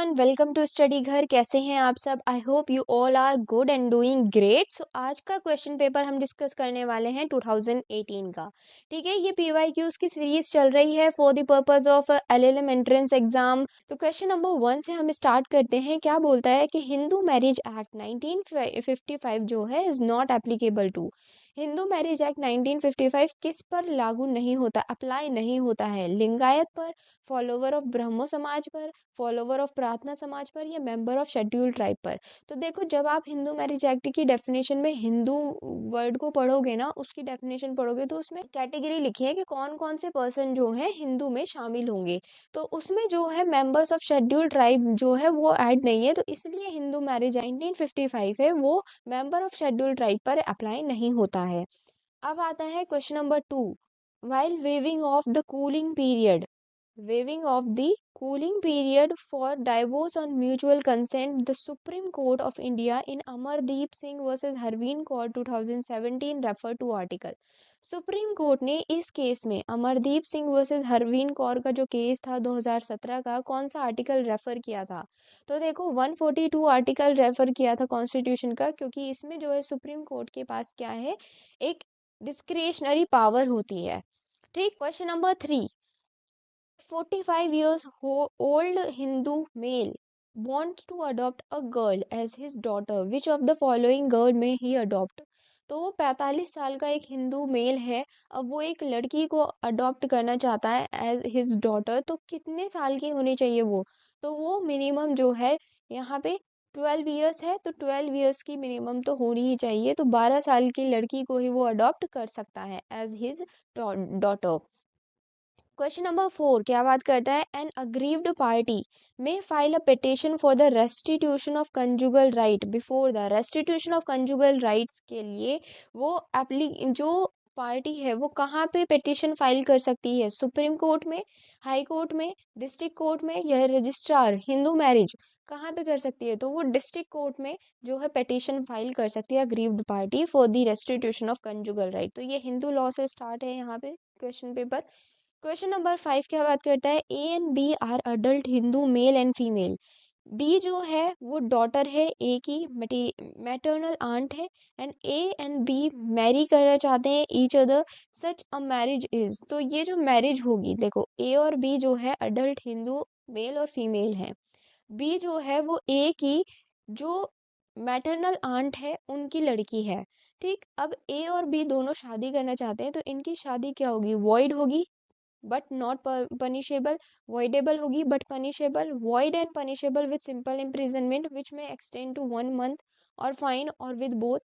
Everyone, welcome to study घर। कैसे हैं आप सब? I hope you all are good and doing great. So आज का क्वेश्चन पेपर हम डिस्कस करने वाले हैं 2018 का। ठीक है, ये पीवाईक्यूज की सीरीज चल रही है for the purpose of LLM entrance exam. तो क्वेश्चन नंबर 1 से हम स्टार्ट करते हैं। क्या बोलता है कि हिंदू मैरिज एक्ट 1955 जो है is not applicable to. Hindu marriage act 1955 किस पर लागू नहीं होता, अप्लाई नहीं होता है? लिंगायत पर, फॉलोवर ऑफ ब्रह्मो समाज पर, फॉलोवर ऑफ प्रार्थना समाज पर, या मेंबर ऑफ शेड्यूल्ड ट्राइब पर? तो देखो, जब आप हिंदू मैरिज एक्ट की डेफिनेशन में हिंदू वर्ड को पढ़ोगे ना, उसकी डेफिनेशन पढ़ोगे, तो उसमें कैटेगरी लिखी है कि कौन कौन से पर्सन जो है हिंदू में शामिल होंगे। तो उसमें जो है मेंबर्स ऑफ शेड्यूल्ड ट्राइब जो है वो ऐड नहीं है, तो इसलिए हिंदू मैरिज 1955 है वो मेंबर ऑफ शेड्यूल्ड ट्राइब पर अप्लाई नहीं होता है। अब आता है question number 2। While waiving of the cooling period, waiving of the cooling period for divorce on mutual consent, the Supreme Court of India in Amardeep Singh versus Harveen Kaur 2017 refer to article। Supreme court ने इस case में Amardeep Singh versus Harveen Kaur का जो case था 2017 का, कौन सा article refer किया था? तो देखो, 142 आर्टिकल रेफर किया था कॉन्स्टिट्यूशन का, क्योंकि इसमें जो है सुप्रीम कोर्ट के पास क्या है, एक डिस्क्रिशनरी पावर होती है। ठीक, question number 3। 45 years old Hindu male wants to adopt a girl as his daughter. Which of the following girl may he adopt? तो वो 45 साल का एक हिंदू मेल है। अब वो एक लड़की को अडॉप्ट करना चाहता है एज हिज डॉटर। तो कितने साल की होनी चाहिए वो? तो वो मिनिमम जो है यहाँ पे 12 इयर्स है, तो 12 इयर्स की मिनिमम तो होनी ही चाहिए। तो 12 साल की लड़की को ही वो अडॉप्ट कर सकता है as his daughter. Question number 4 क्या बात करता है? An aggrieved party may file a petition for the restitution of conjugal right before the. Restitution of conjugal rights के लिए वो जो पार्टी है वो कहाँ पे पिटिशन फाइल कर सकती है? सुप्रीम कोर्ट में, हाई कोर्ट में, डिस्ट्रिक्ट कोर्ट में, या रजिस्ट्रार हिंदू मैरिज कहाँ पे कर सकती है? तो वो डिस्ट्रिक्ट कोर्ट में जो है पिटिशन फाइल कर सकती है aggrieved party for the restitution of conjugal right. तो ये हिंदू लॉ से स्टार्ट है यहाँ पे क्वेश्चन पेपर। क्वेश्चन नंबर 5 क्या बात करता है? A and B are adult Hindu male and female. B जो है वो डॉटर है ए की, मैटरनल आंट है, and A and B marry करना चाहते हैं each other. Such a marriage is. तो ये जो मैरिज होगी, देखो ए और बी जो है अडल्ट हिंदू मेल और फीमेल है। बी जो है वो ए की जो मैटरनल आंट है उनकी लड़की है। ठीक, अब ए और बी दोनों शादी करना चाहते हैं, तो इनकी शादी क्या होगी? वॉइड होगी बट नॉट पनिशेबल, voidable होगी but punishable, void and punishable with simple imprisonment which may extend to 1 month or fine, or with both,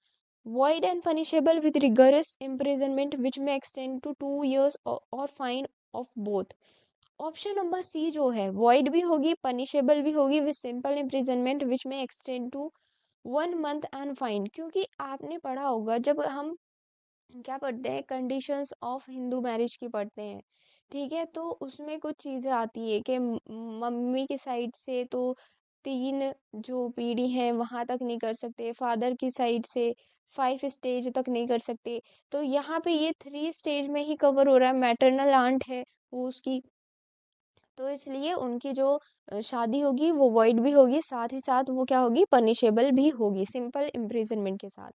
void and punishable with rigorous imprisonment which may extend to 2 years or fine of both। Option number C जो है void भी होगी, punishable भी होगी with simple imprisonment which may extend to 1 month and fine। क्योंकि आपने पढ़ा होगा, जब हम क्या पढ़ते हैं, कंडीशंस ऑफ हिंदू मैरिज की पढ़ते हैं, ठीक है, तो उसमें कुछ चीज़ें आती है कि मम्मी की साइड से तो 3 जो पीढ़ी है वहां तक नहीं कर सकते, फादर की साइड से 5 स्टेज तक नहीं कर सकते। तो यहाँ पे ये 3 स्टेज में ही कवर हो रहा है। मैटरनल आंट है वो उसकी, तो इसलिए उनकी जो शादी होगी वो वॉइड भी होगी, साथ ही साथ वो क्या होगी, पनिशेबल भी होगी सिंपल इम्प्रिजनमेंट के साथ।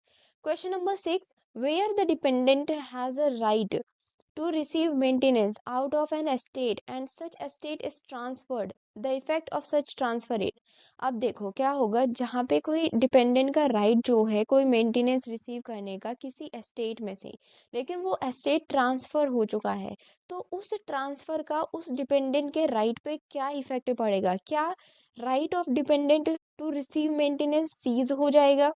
Question number 6। Where the dependent has a right to receive maintenance out of an estate and such estate is transferred, the effect of such transfer it। अब देखो क्या होगा, जहाँ पे कोई डिपेंडेंट का राइट जो है कोई मेंटेनेंस रिसीव करने का किसी एस्टेट में से, लेकिन वो एस्टेट ट्रांसफर हो चुका है, तो उस ट्रांसफर का उस डिपेंडेंट के राइट पे क्या इफेक्ट पड़ेगा? क्या right of dependent to receive maintenance cease हो जाएगा,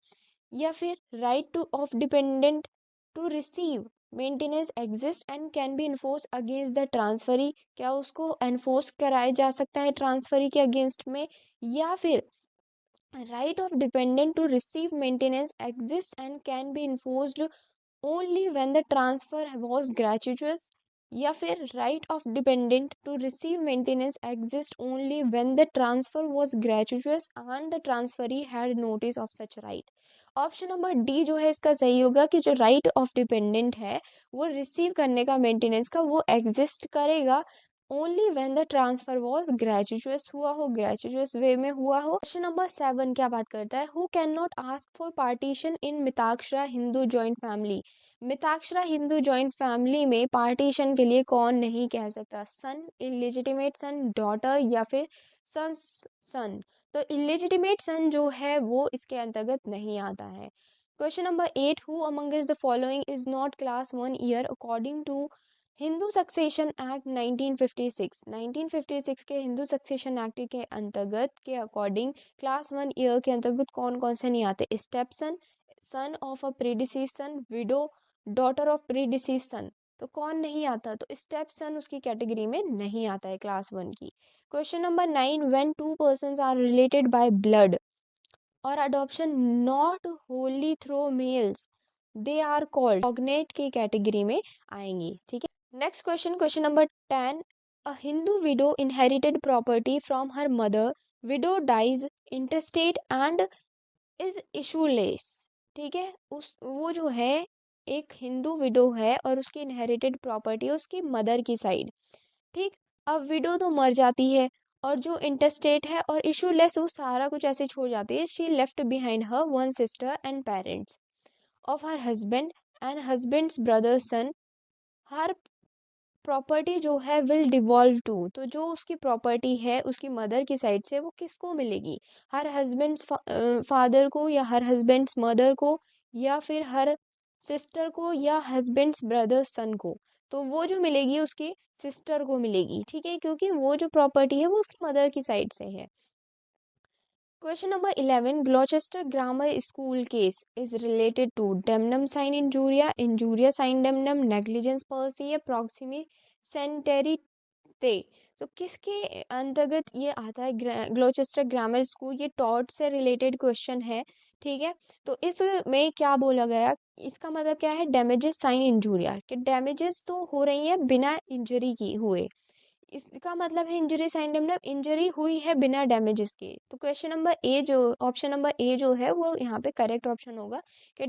या फिर right to of dependent to receive maintenance exist and can be enforce against the transferee, क्या उसको एनफोर्स कराया जा सकता है ट्रांसफरी के अगेंस्ट में? या फिर right of dependent to receive maintenance exist and can be enforced only when the transfer was gratuitous, या फिर right of dependent to receive maintenance exist only when the transfer was gratuitous and the transferee had notice of such right. Option number D जो है इसका सही होगा, कि जो right of dependent है वो रिसीव करने का मेंटेनेंस का वो एग्जिस्ट करेगा only when the transfer was gratuitous हुआ हो, ग्रेजुअस वे में हुआ हो। क्वेश्चन नंबर 7 क्या बात करता है, who can not ask for partition in Mitakshara Hindu joint family. Mitakshara Hindu joint family में पार्टीशन के लिए कौन नहीं कह सकता, सन, इलिजिटिमेट सन, डॉटर या फिर सन। सन, तो इलिजिटिमेट सन जो है वो इसके अंतर्गत नहीं आता है। Question number 8, who among the following is not class 1 heir according to Hindu succession act 1956। 1956 के हिंदू सक्सेशन एक्ट के अंतर्गत के अकॉर्डिंग क्लास 1 ईयर के अंतर्गत कौन कौन से नहीं आते, step son, son of a predeceased son, widow, daughter of predeceased son. तो कौन नहीं आता, तो स्टेप सन उसकी कैटेगरी में नहीं आता है क्लास 1 की। Question number 9, when two persons are related by blood और adoption not wholly through males they are called cognate की कैटेगरी में आएंगी। ठीक है, next question, question number 10, a Hindu widow inherited property from her mother, widow dies intestate and is issueless. ठीक है, उस वो जो है एक हिंदू विडो है और उसकी इनहेरिटेड प्रॉपर्टी है उसकी मदर की साइड। ठीक, अब विडो तो मर जाती है और जो इंटरस्टेट है और इशूलेस वो सारा कुछ ऐसे छोड़ जाती है। She left behind her one sister and parents of her husband and husband's brother son. Her property जो है विल डिवॉल्व टू, तो जो उसकी प्रॉपर्टी है उसकी मदर की साइड से वो किसको मिलेगी, हर हस्बैंड्स फादर को या हर हस्बैंड्स मदर को या फिर हर सिस्टर को या हस्बैंड्स ब्रदर सन को। तो वो जो मिलेगी उसकी सिस्टर को मिलेगी। ठीक है, क्योंकि वो जो प्रॉपर्टी है वो उसकी मदर की साइड से है। Question number 11, Gloucester grammar school case is related to damnum sine injuria, injuria sine damnum, negligence per se प्रॉक्सिमी सेंटेरी ते। तो किसके अंतर्गत ये आता है, ग्लोचेस्टर ग्रामर स्कूल, ये टॉट से रिलेटेड क्वेश्चन है। ठीक है, तो इसमें क्या बोला गया, इसका मतलब क्या है, डैमेजेस साइन इंजूरिया, कि डैमेजेस तो हो रही है बिना इंजरी की हुए, इसका मतलब है इंजरी साइन मतलब इंजरी हुई है बिना डैमेजेस के। तो क्वेश्चन नंबर ए जो ऑप्शन नंबर ए जो है वो यहाँ पे करेक्ट ऑप्शन होगा कि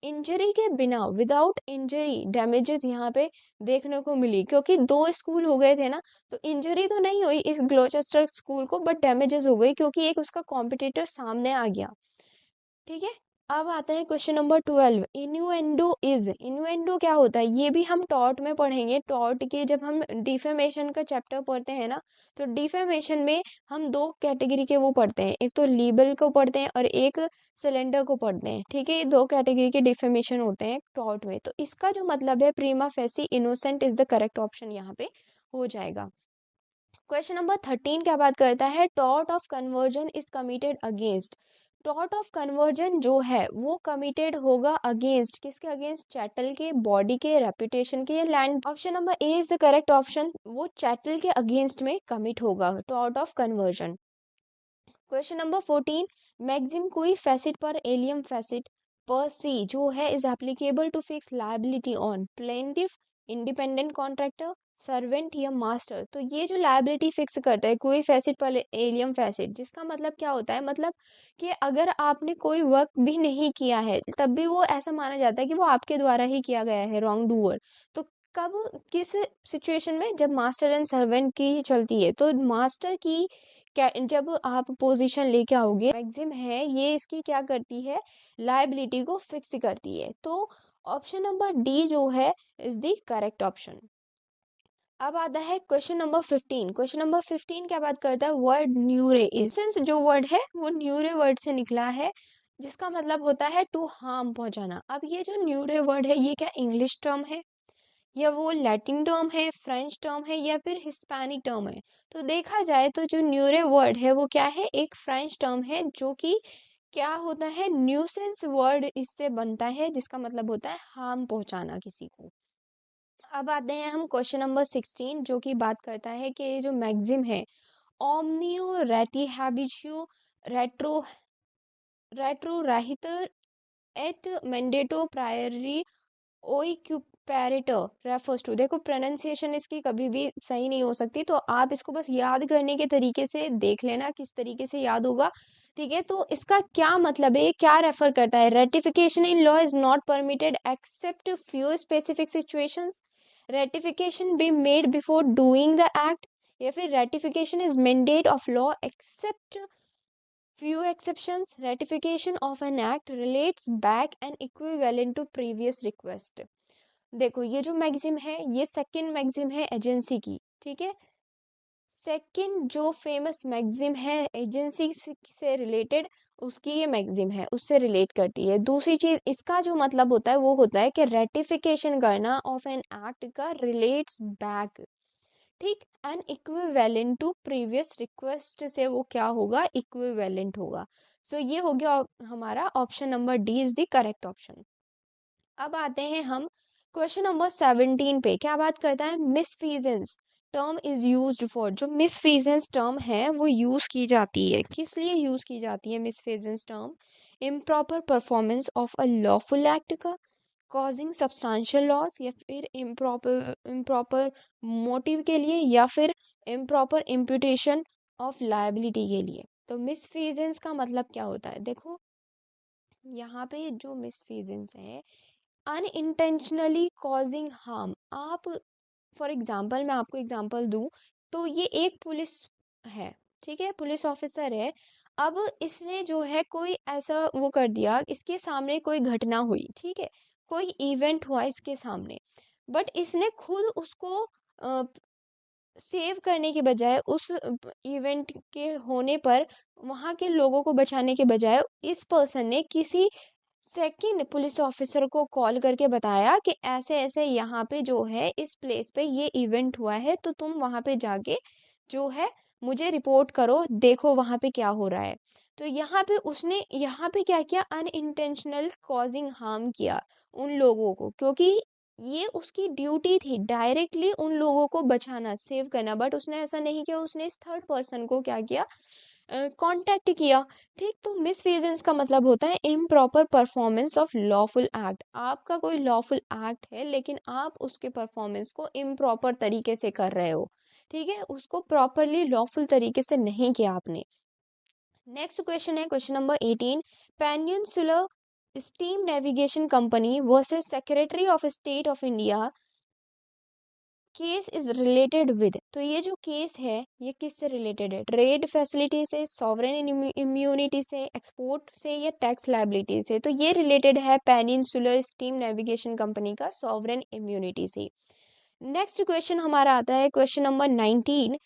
इंजरी के बिना, विदाउट इंजरी डैमेजेस यहाँ पे देखने को मिली, क्योंकि दो स्कूल हो गए थे ना, तो इंजरी तो नहीं हुई इस ग्लोचेस्टर स्कूल को बट डैमेजेस हो गई क्योंकि एक उसका कॉम्पिटिटर सामने आ गया। ठीक है, अब आता है क्वेश्चन नंबर 12, इन्यूएंडो इज, इन्यूएंडो क्या होता है ये भी हम टॉट में पढ़ेंगे। टॉट के जब हम डिफेमेशन का चैप्टर पढ़ते हैं ना, तो डिफेमेशन में हम दो कैटेगरी के वो पढ़ते हैं, एक तो लीबल को पढ़ते हैं और एक सिलेंडर को पढ़ते हैं। ठीक है, ये दो कैटेगरी के डिफेमेशन होते हैं टॉट में। तो इसका जो मतलब है prima facie innocent is the correct option यहाँ पे हो जाएगा। क्वेश्चन नंबर 13 क्या बात करता है, tort of conversion is committed against. Tort of conversion जो है वो कमिटेड होगा अगेंस्ट, किसके अगेंस्ट, चैटल के, बॉडी के, रेपुटेशन के, land. Option number A is the correct option, वो चैटल के अगेंस्ट में कमिट होगा tort of conversion. Question number 14, maxim qui facit per alium facit per se जो है is applicable to fix liability on plaintiff, independent contractor, servant या master. तो ये जो लायबिलिटी फिक्स करता है कोई फैसिट पर एलियम फैसिट, जिसका मतलब क्या होता है, मतलब कि अगर आपने कोई वर्क भी नहीं किया है तब भी वो ऐसा माना जाता है कि वो आपके द्वारा ही किया गया है, रॉन्ग डूअर। तो कब, किस सिचुएशन में, जब मास्टर एंड सर्वेंट की चलती है, तो मास्टर की क्या, जब आप पोजीशन लेके आओगे, मैक्सिम है ये इसकी क्या करती है, लायबिलिटी को फिक्स करती है। तो ऑप्शन नंबर डी जो है इज द करेक्ट ऑप्शन। अब आता है क्वेश्चन नंबर 15। क्वेश्चन नंबर 15 क्या बात करता है, वर्ड न्यूरे, सेंस जो वर्ड है वो न्यूरे वर्ड से निकला है जिसका मतलब होता है टू हार्म पहुंचाना। अब ये जो न्यूरे वर्ड है ये क्या इंग्लिश टर्म है या वो लैटिन टर्म है, फ्रेंच टर्म है या फिर हिस्पैनिक टर्म है। तो देखा जाए तो जो न्यूरे वर्ड है वो क्या है, एक फ्रेंच टर्म है जो कि क्या होता है, न्यूसेंस वर्ड इससे बनता है जिसका मतलब होता है हार्म पहुंचाना किसी को। अब आते हैं हम क्वेश्चन नंबर 16 जो कि बात करता है कि ये जो मैक्सिम है, ओमनियो रेटी हैबिचुओ रेट्रो रेट्रो राहितर एट मैंडेटो प्रायरी ओइक्यूपैरेटर रेफर्स टू। देखो प्रोनाउंसिएशन इसकी कभी भी सही नहीं हो सकती, तो आप इसको बस याद करने के तरीके से देख लेना किस तरीके से याद होगा। ठीक है, तो इसका क्या मतलब है, क्या रेफर करता है, ratification in law is not permitted except few specific situations, ratification be made before doing the act, या फिर ratification is mandate of law except few exceptions, ratification of an act relates back and equivalent to previous request. देखो ये जो maxim है ये second maxim है agency की, ठीक है। सेकंड जो फेमस मैक्सिम है एजेंसी से रिलेटेड, उसकी ये मैक्सिम है, उससे रिलेट करती है। दूसरी चीज इसका जो मतलब होता है वो होता है कि रेटिफिकेशन करना ऑफ एन एक्ट का रिलेट्स बैक, ठीक, and equivalent to previous request से वो क्या होगा, इक्विवेलेंट होगा। सो ये हो गया हमारा option number D is the correct option. अब आते हैं हम क्वेश्चन नंबर 17 पे। क्या बात करता है, misfeasance term is used for. जो मिसफीजेंस टर्म है वो यूज की जाती है, किस लिए यूज की जाती है misfeasance term, improper performance of a lawful act का, कॉजिंग सब्सटेंशियल लॉस, या फिर इम्प्रॉपर मोटिव के लिए, या फिर इम्प्रॉपर इम्प्यूटेशन ऑफ लायबिलिटी के लिए। तो मिसफीजेंस का मतलब क्या होता है, देखो यहाँ पे जो मिसफीजेंस है, अनइंटेंशनली कॉजिंग हार्म। आप फॉर एग्जाम्पल, मैं आपको एग्जाम्पल दूं तो ये एक पुलिस है, ठीक है, पुलिस ऑफिसर है। अब इसने जो है कोई ऐसा वो कर दिया, इसके सामने कोई घटना हुई, ठीक है, कोई इवेंट हुआ इसके सामने, बट इसने खुद उसको सेव करने के बजाय, उस इवेंट के होने पर वहाँ के लोगों को बचाने के बजाय, इस पर्सन ने किसी सेकंड पुलिस ऑफिसर को कॉल करके बताया कि ऐसे ऐसे यहाँ पे जो है इस प्लेस पे ये इवेंट हुआ है, तो तुम वहाँ पे जाके जो है मुझे रिपोर्ट करो, देखो वहाँ पे क्या हो रहा है। तो यहाँ पे उसने यहाँ पे क्या किया, अनइंटेंशनल कॉजिंग हार्म किया उन लोगों को, क्योंकि ये उसकी ड्यूटी थी डायरेक्टली उन लोगों को बचाना, सेव करना, बट उसने ऐसा नहीं किया, उसने इस थर्ड पर्सन को क्या किया, कांटेक्ट किया, ठीक। तो मिसफीजेंस का मतलब होता है improper performance of lawful act. आपका कोई लॉफुल एक्ट है लेकिन आप उसके परफॉर्मेंस को इम्प्रॉपर तरीके से कर रहे हो, ठीक है, उसको प्रॉपरली लॉफुल तरीके से नहीं किया आपने। नेक्स्ट क्वेश्चन है question number 18, peninsular steam navigation company versus secretary of state of India case is related with. तो ये जो केस है ये किससे रिलेटेड है, ट्रेड फैसिलिटी से, सॉवरेन इम्यूनिटी से, एक्सपोर्ट से, या टैक्स लायबिलिटी से। तो ये रिलेटेड है पेनिनसुलर स्टीम नेविगेशन कंपनी का सॉवरेन इम्यूनिटी से। नेक्स्ट क्वेश्चन हमारा आता है क्वेश्चन नंबर 19।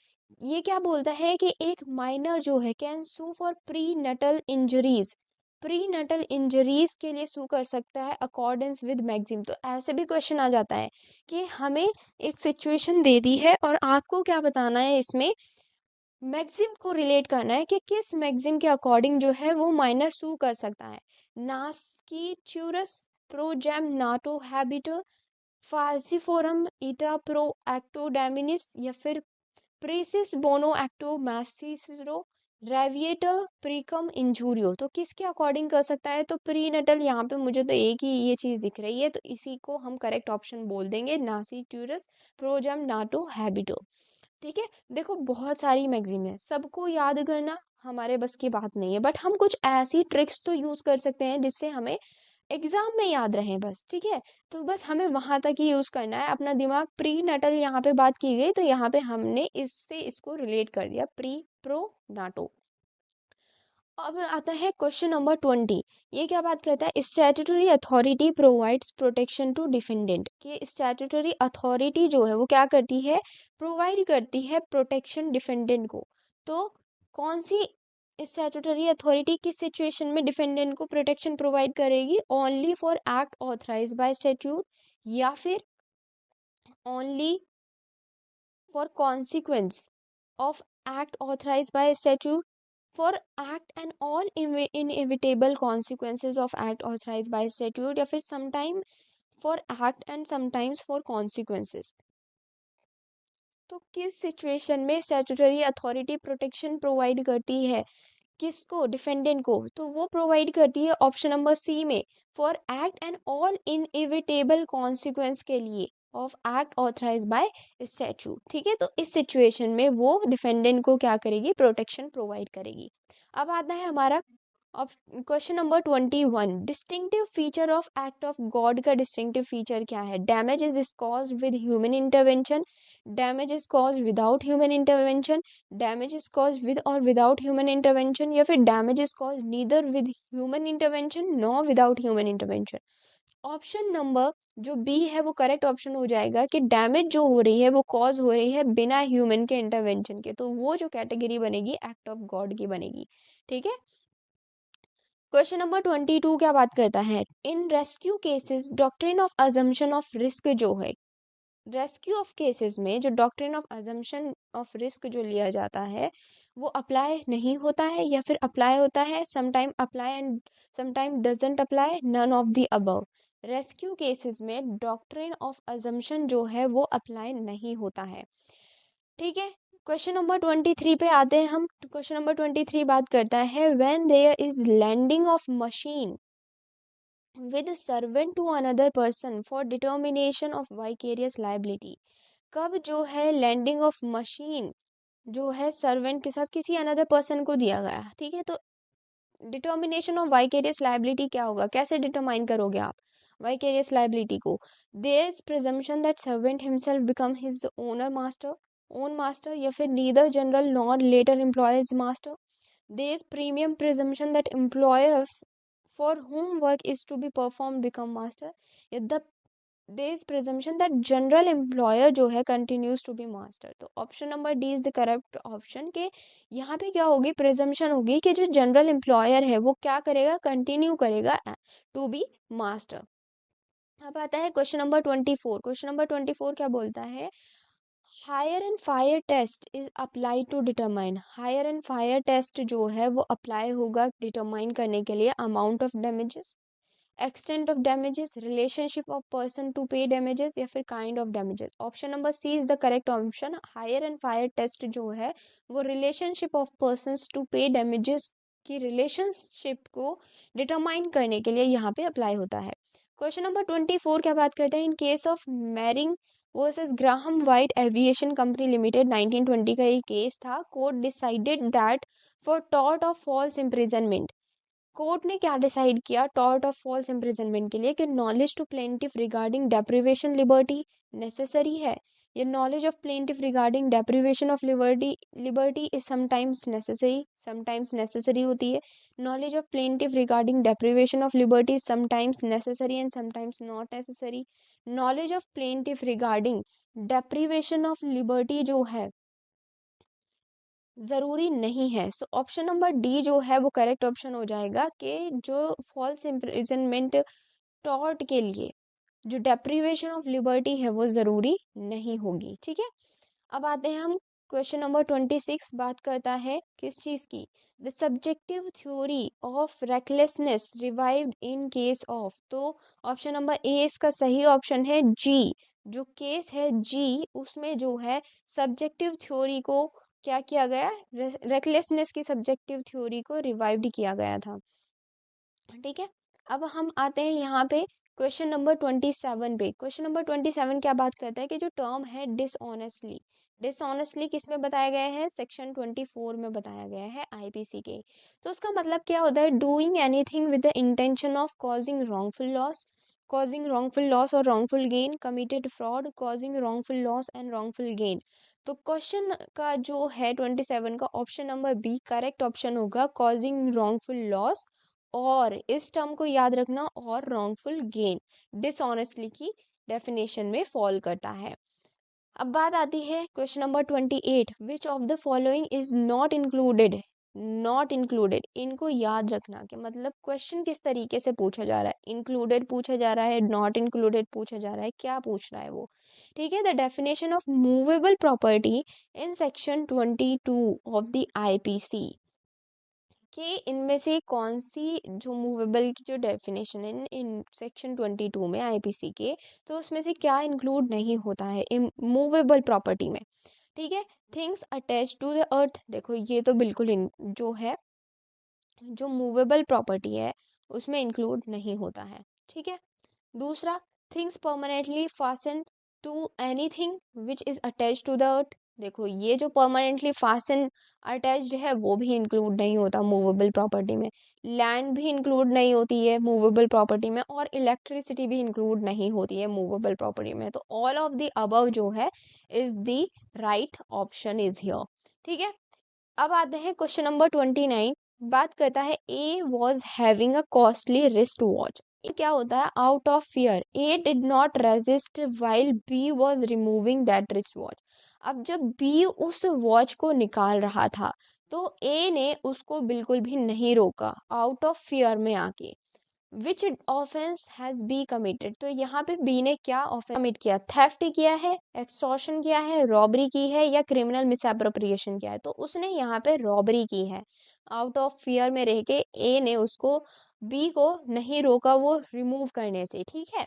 ये क्या बोलता है कि एक माइनर जो है can sue for prenatal injuries, prenatal injuries के लिए सू कर सकता है अकॉर्डेंस विद मैक्सिम। तो ऐसे भी क्वेश्चन आ जाता है कि हमें एक सिचुएशन दे दी है और आपको क्या बताना है, इसमें मैक्सिम को रिलेट करना है कि किस मैक्सिम के अकॉर्डिंग जो है वो माइनर सू कर सकता है। नास्की च्यूरस प्रोजैम नाटो हैबिटो, फाल्सिफोरम इटा प्रो एक्टो डैमिनिस, या फिर प्रेसिस बोनो एक्टो मैसिसरो, रेविएटर प्रीकम इंजूरियो। तो किसके अकॉर्डिंग कर सकता है, तो प्री नटल, यहाँ पे मुझे तो एक ही ये चीज दिख रही है, तो इसी को हम करेक्ट ऑप्शन बोल देंगे, नासीट्यूरस प्रोजम नाटो हैबिटो, ठीक है। देखो बहुत सारी मैगजीन है, सबको याद करना हमारे बस की बात नहीं है, बट हम कुछ ऐसी ट्रिक्स तो यूज कर सकते हैं जिससे हमें एग्जाम में याद रहे बस, ठीक है। तो बस हमें वहां तक ही यूज करना है अपना दिमाग। प्री नटल यहाँ पे बात की गई तो यहाँ पे हमने इससे इसको रिलेट कर दिया, प्री प्रो नाटो। अब आता है क्वेश्चन नंबर 20। ये क्या बात करता है, statutory authority provides protection to defendant. कि स्टैट्यूटरी अथॉरिटी जो है वो क्या करती है, प्रोवाइड करती है प्रोटेक्शन डिफेंडेंट को। तो कौन सी स्टैट्यूटरी अथॉरिटी किस सिचुएशन में डिफेंडेंट को प्रोटेक्शन प्रोवाइड करेगी, only for act authorised by statute, या फिर only for consequence of act authorized by statute, for act and all inevitable consequences of act authorized by statute, या फिर sometime for act and sometimes for consequences। तो किस situation में statutory authority protection provide करती है, किसको, defendant को, तो वो प्रोवाइड करती है ऑप्शन नंबर सी में, for act and all inevitable consequence के लिए of act authorised by statute, ठीक है। तो इस सिचुएशन में वो डिफेंडेंट को क्या करेगी, प्रोटेक्शन प्रोवाइड करेगी। अब आता है हमारा question number 21, distinctive feature of act of God का डिस्टिंक्टिव फीचर क्या है, damage is caused with human intervention, damage is cause without human intervention, damage is cause with और विदाउट ह्यूमन इंटरवेंशन, या फिर damage is cause neither with human intervention nor without human intervention. Option number जो B है वो correct option हो जाएगा कि damage जो हो रही है वो कॉज हो रही है बिना ह्यूमन के इंटरवेंशन के, तो वो जो कैटेगरी बनेगी एक्ट ऑफ गॉड की बनेगी। ठीक है। क्वेश्चन नंबर 22 क्या बात करता है, in rescue cases doctrine of assumption of risk जो है, रेस्क्यू ऑफ केसेस में जो doctrine of assumption of risk जो लिया जाता है वो अप्लाई नहीं होता है या फिर अप्लाई होता है, sometime apply and sometime doesn't apply, none of the above. Rescue cases में डॉक्ट्रिन ऑफ अजम्पशन जो है वो अप्लाई नहीं होता है। ठीक है। क्वेश्चन नंबर 23 पे आते हैं हम। क्वेश्चन नंबर 23 बात करता है when there is lending of machine with servant to another person for determination of vicarious liability। कब जो है लैंडिंग ऑफ मशीन जो है सर्वेंट के साथ किसी अनदर पर्सन को दिया गया, ठीक है, तो डिटर्मिनेशन ऑफ वाइकेरियस लाइबिलिटी क्या होगा, कैसे डिटरमाइन करोगे आप वाइकेरियस लाइबिलिटी को। There is presumption that servant himself become his owner master, own master, या फिर neither general nor latter employ is master. There is premium presumption that employer for whom work is to be performed become master, या the there is presumption that general employer जो है continues to be master। तो option number D is the correct option के यहाँ पे क्या होगी, presumption होगी कि जो जनरल एम्प्लॉयर है वो क्या करेगा, कंटिन्यू करेगा टू बी मास्टर। अब आता है क्वेश्चन नंबर 24। क्वेश्चन नंबर 24 क्या बोलता है, hire and fire test is apply to determine, hire and fire test जो है वो अप्लाई होगा डिटरमाइन करने के लिए amount of damages, extent of damages, relationship of person to pay damages, या फिर kind of damages. Option number C is the correct option. Hire and fire test जो है वो relationship of persons to pay damages की relationship को determine करने के लिए यहाँ पे अप्लाई होता है। क्वेश्चन नंबर 24 क्या बात करते हैं, in case of Meering versus Grahame White Aviation Company Limited 1920 का ये केस था, court decided that for tort of false imprisonment, court ने क्या डिसाइड किया टॉर्ट ऑफ फॉल्स इम्प्रिजनमेंट के लिए कि knowledge to plaintiff regarding deprivation liberty necessary है, ये knowledge of plaintiff regarding deprivation of liberty liberty is sometimes necessary होती है, knowledge of plaintiff regarding deprivation of liberty sometimes necessary and sometimes not necessary, knowledge of plaintiff regarding deprivation of liberty जो है ज़रूरी नहीं है। So option number D जो है वो करेक्ट ऑप्शन हो जाएगा कि जो फॉल्स इम्प्रिजनमेंट टॉर्ट के लिए जो डेप्रिवेशन ऑफ लिबर्टी है वो ज़रूरी नहीं होगी। ठीक है। अब आते हैं हम क्वेश्चन नंबर 26 बात करता है किस चीज़ की, the subjective theory of recklessness revived in case of, तो ऑप्शन नंबर ए इसका सही ऑप्शन है, जी जो केस है जी उसमें जो है सब्जेक्टिव थ्योरी को क्या किया गया, रेकलेसनेस की सब्जेक्टिव थ्योरी को रिवाइव्ड किया गया था। ठीक है। अब हम आते हैं यहाँ पे क्वेश्चन नंबर 27 पे। क्वेश्चन नंबर 27 क्या बात करता है कि जो टर्म है डिसऑनेस्टली, डिसऑनेस्टली किस में बताया गया है, सेक्शन 24 में बताया गया है आईपीसी के। तो उसका मतलब क्या होता है, doing anything with the intention of causing wrongful loss, causing wrongful loss और wrongful gain, committed fraud, causing wrongful loss and wrongful gain. तो क्वेश्चन का जो है 27 का option number B correct option होगा, कॉजिंग रॉन्गफुल लॉस और इस term को याद रखना और रॉन्गफुल गेन डिसऑनेस्टली की डेफिनेशन में फॉल करता है। अब बात आती है question number 28, which of the following is not included, not included, इनको याद रखना कि मतलब क्वेश्चन किस तरीके से पूछा जा रहा है, इंक्लूडेड पूछा जा रहा है, नॉट इंक्लूडेड पूछा जा रहा है, क्या पूछ रहा है वो। ठीक है। The definition of movable property in section 22 of the IPC, कि इनमें से कौन सी जो मूवेबल की जो डेफिनेशन है इन सेक्शन 22 में आईपीसी के, तो उसमें से क्या इंक्लूड नहीं होता है मूवेबल प्रॉपर्टी में। ठीक है। Things attach to the earth, देखो ये तो बिल्कुल जो है जो मूवेबल प्रॉपर्टी है उसमें इंक्लूड नहीं होता है। ठीक है। दूसरा, things permanently fasten to anything which is attach to the earth, देखो ये जो परमानेंटली फास्टन अटैच्ड है वो भी इंक्लूड नहीं होता मूवेबल प्रॉपर्टी में, लैंड भी इंक्लूड नहीं होती है मूवेबल प्रॉपर्टी में, और इलेक्ट्रिसिटी भी इंक्लूड नहीं होती है मूवेबल प्रॉपर्टी में। तो ऑल ऑफ द अबव जो है is the right option is here. ठीक है, अब आते हैं क्वेश्चन नंबर 29। बात करता है A was having a costly wrist watch. ये क्या होता है, out of fear A did not resist while B was removing that wrist watch. अब जब बी उस वॉच को निकाल रहा था तो ए ने उसको बिल्कुल भी नहीं रोका, आउट ऑफ फियर में आके। विच ऑफेंस हैज बी कमिटेड, तो यहाँ पे बी ने क्या ऑफेंस कमिट किया, थेफ्ट किया है, एक्सटॉर्शन किया है, रॉबरी की है, या क्रिमिनल मिसअप्रोप्रिएशन किया है। तो उसने यहाँ पे रॉबरी की है, आउट ऑफ फियर में रह के ए ने उसको बी को नहीं रोका वो रिमूव करने से। ठीक है,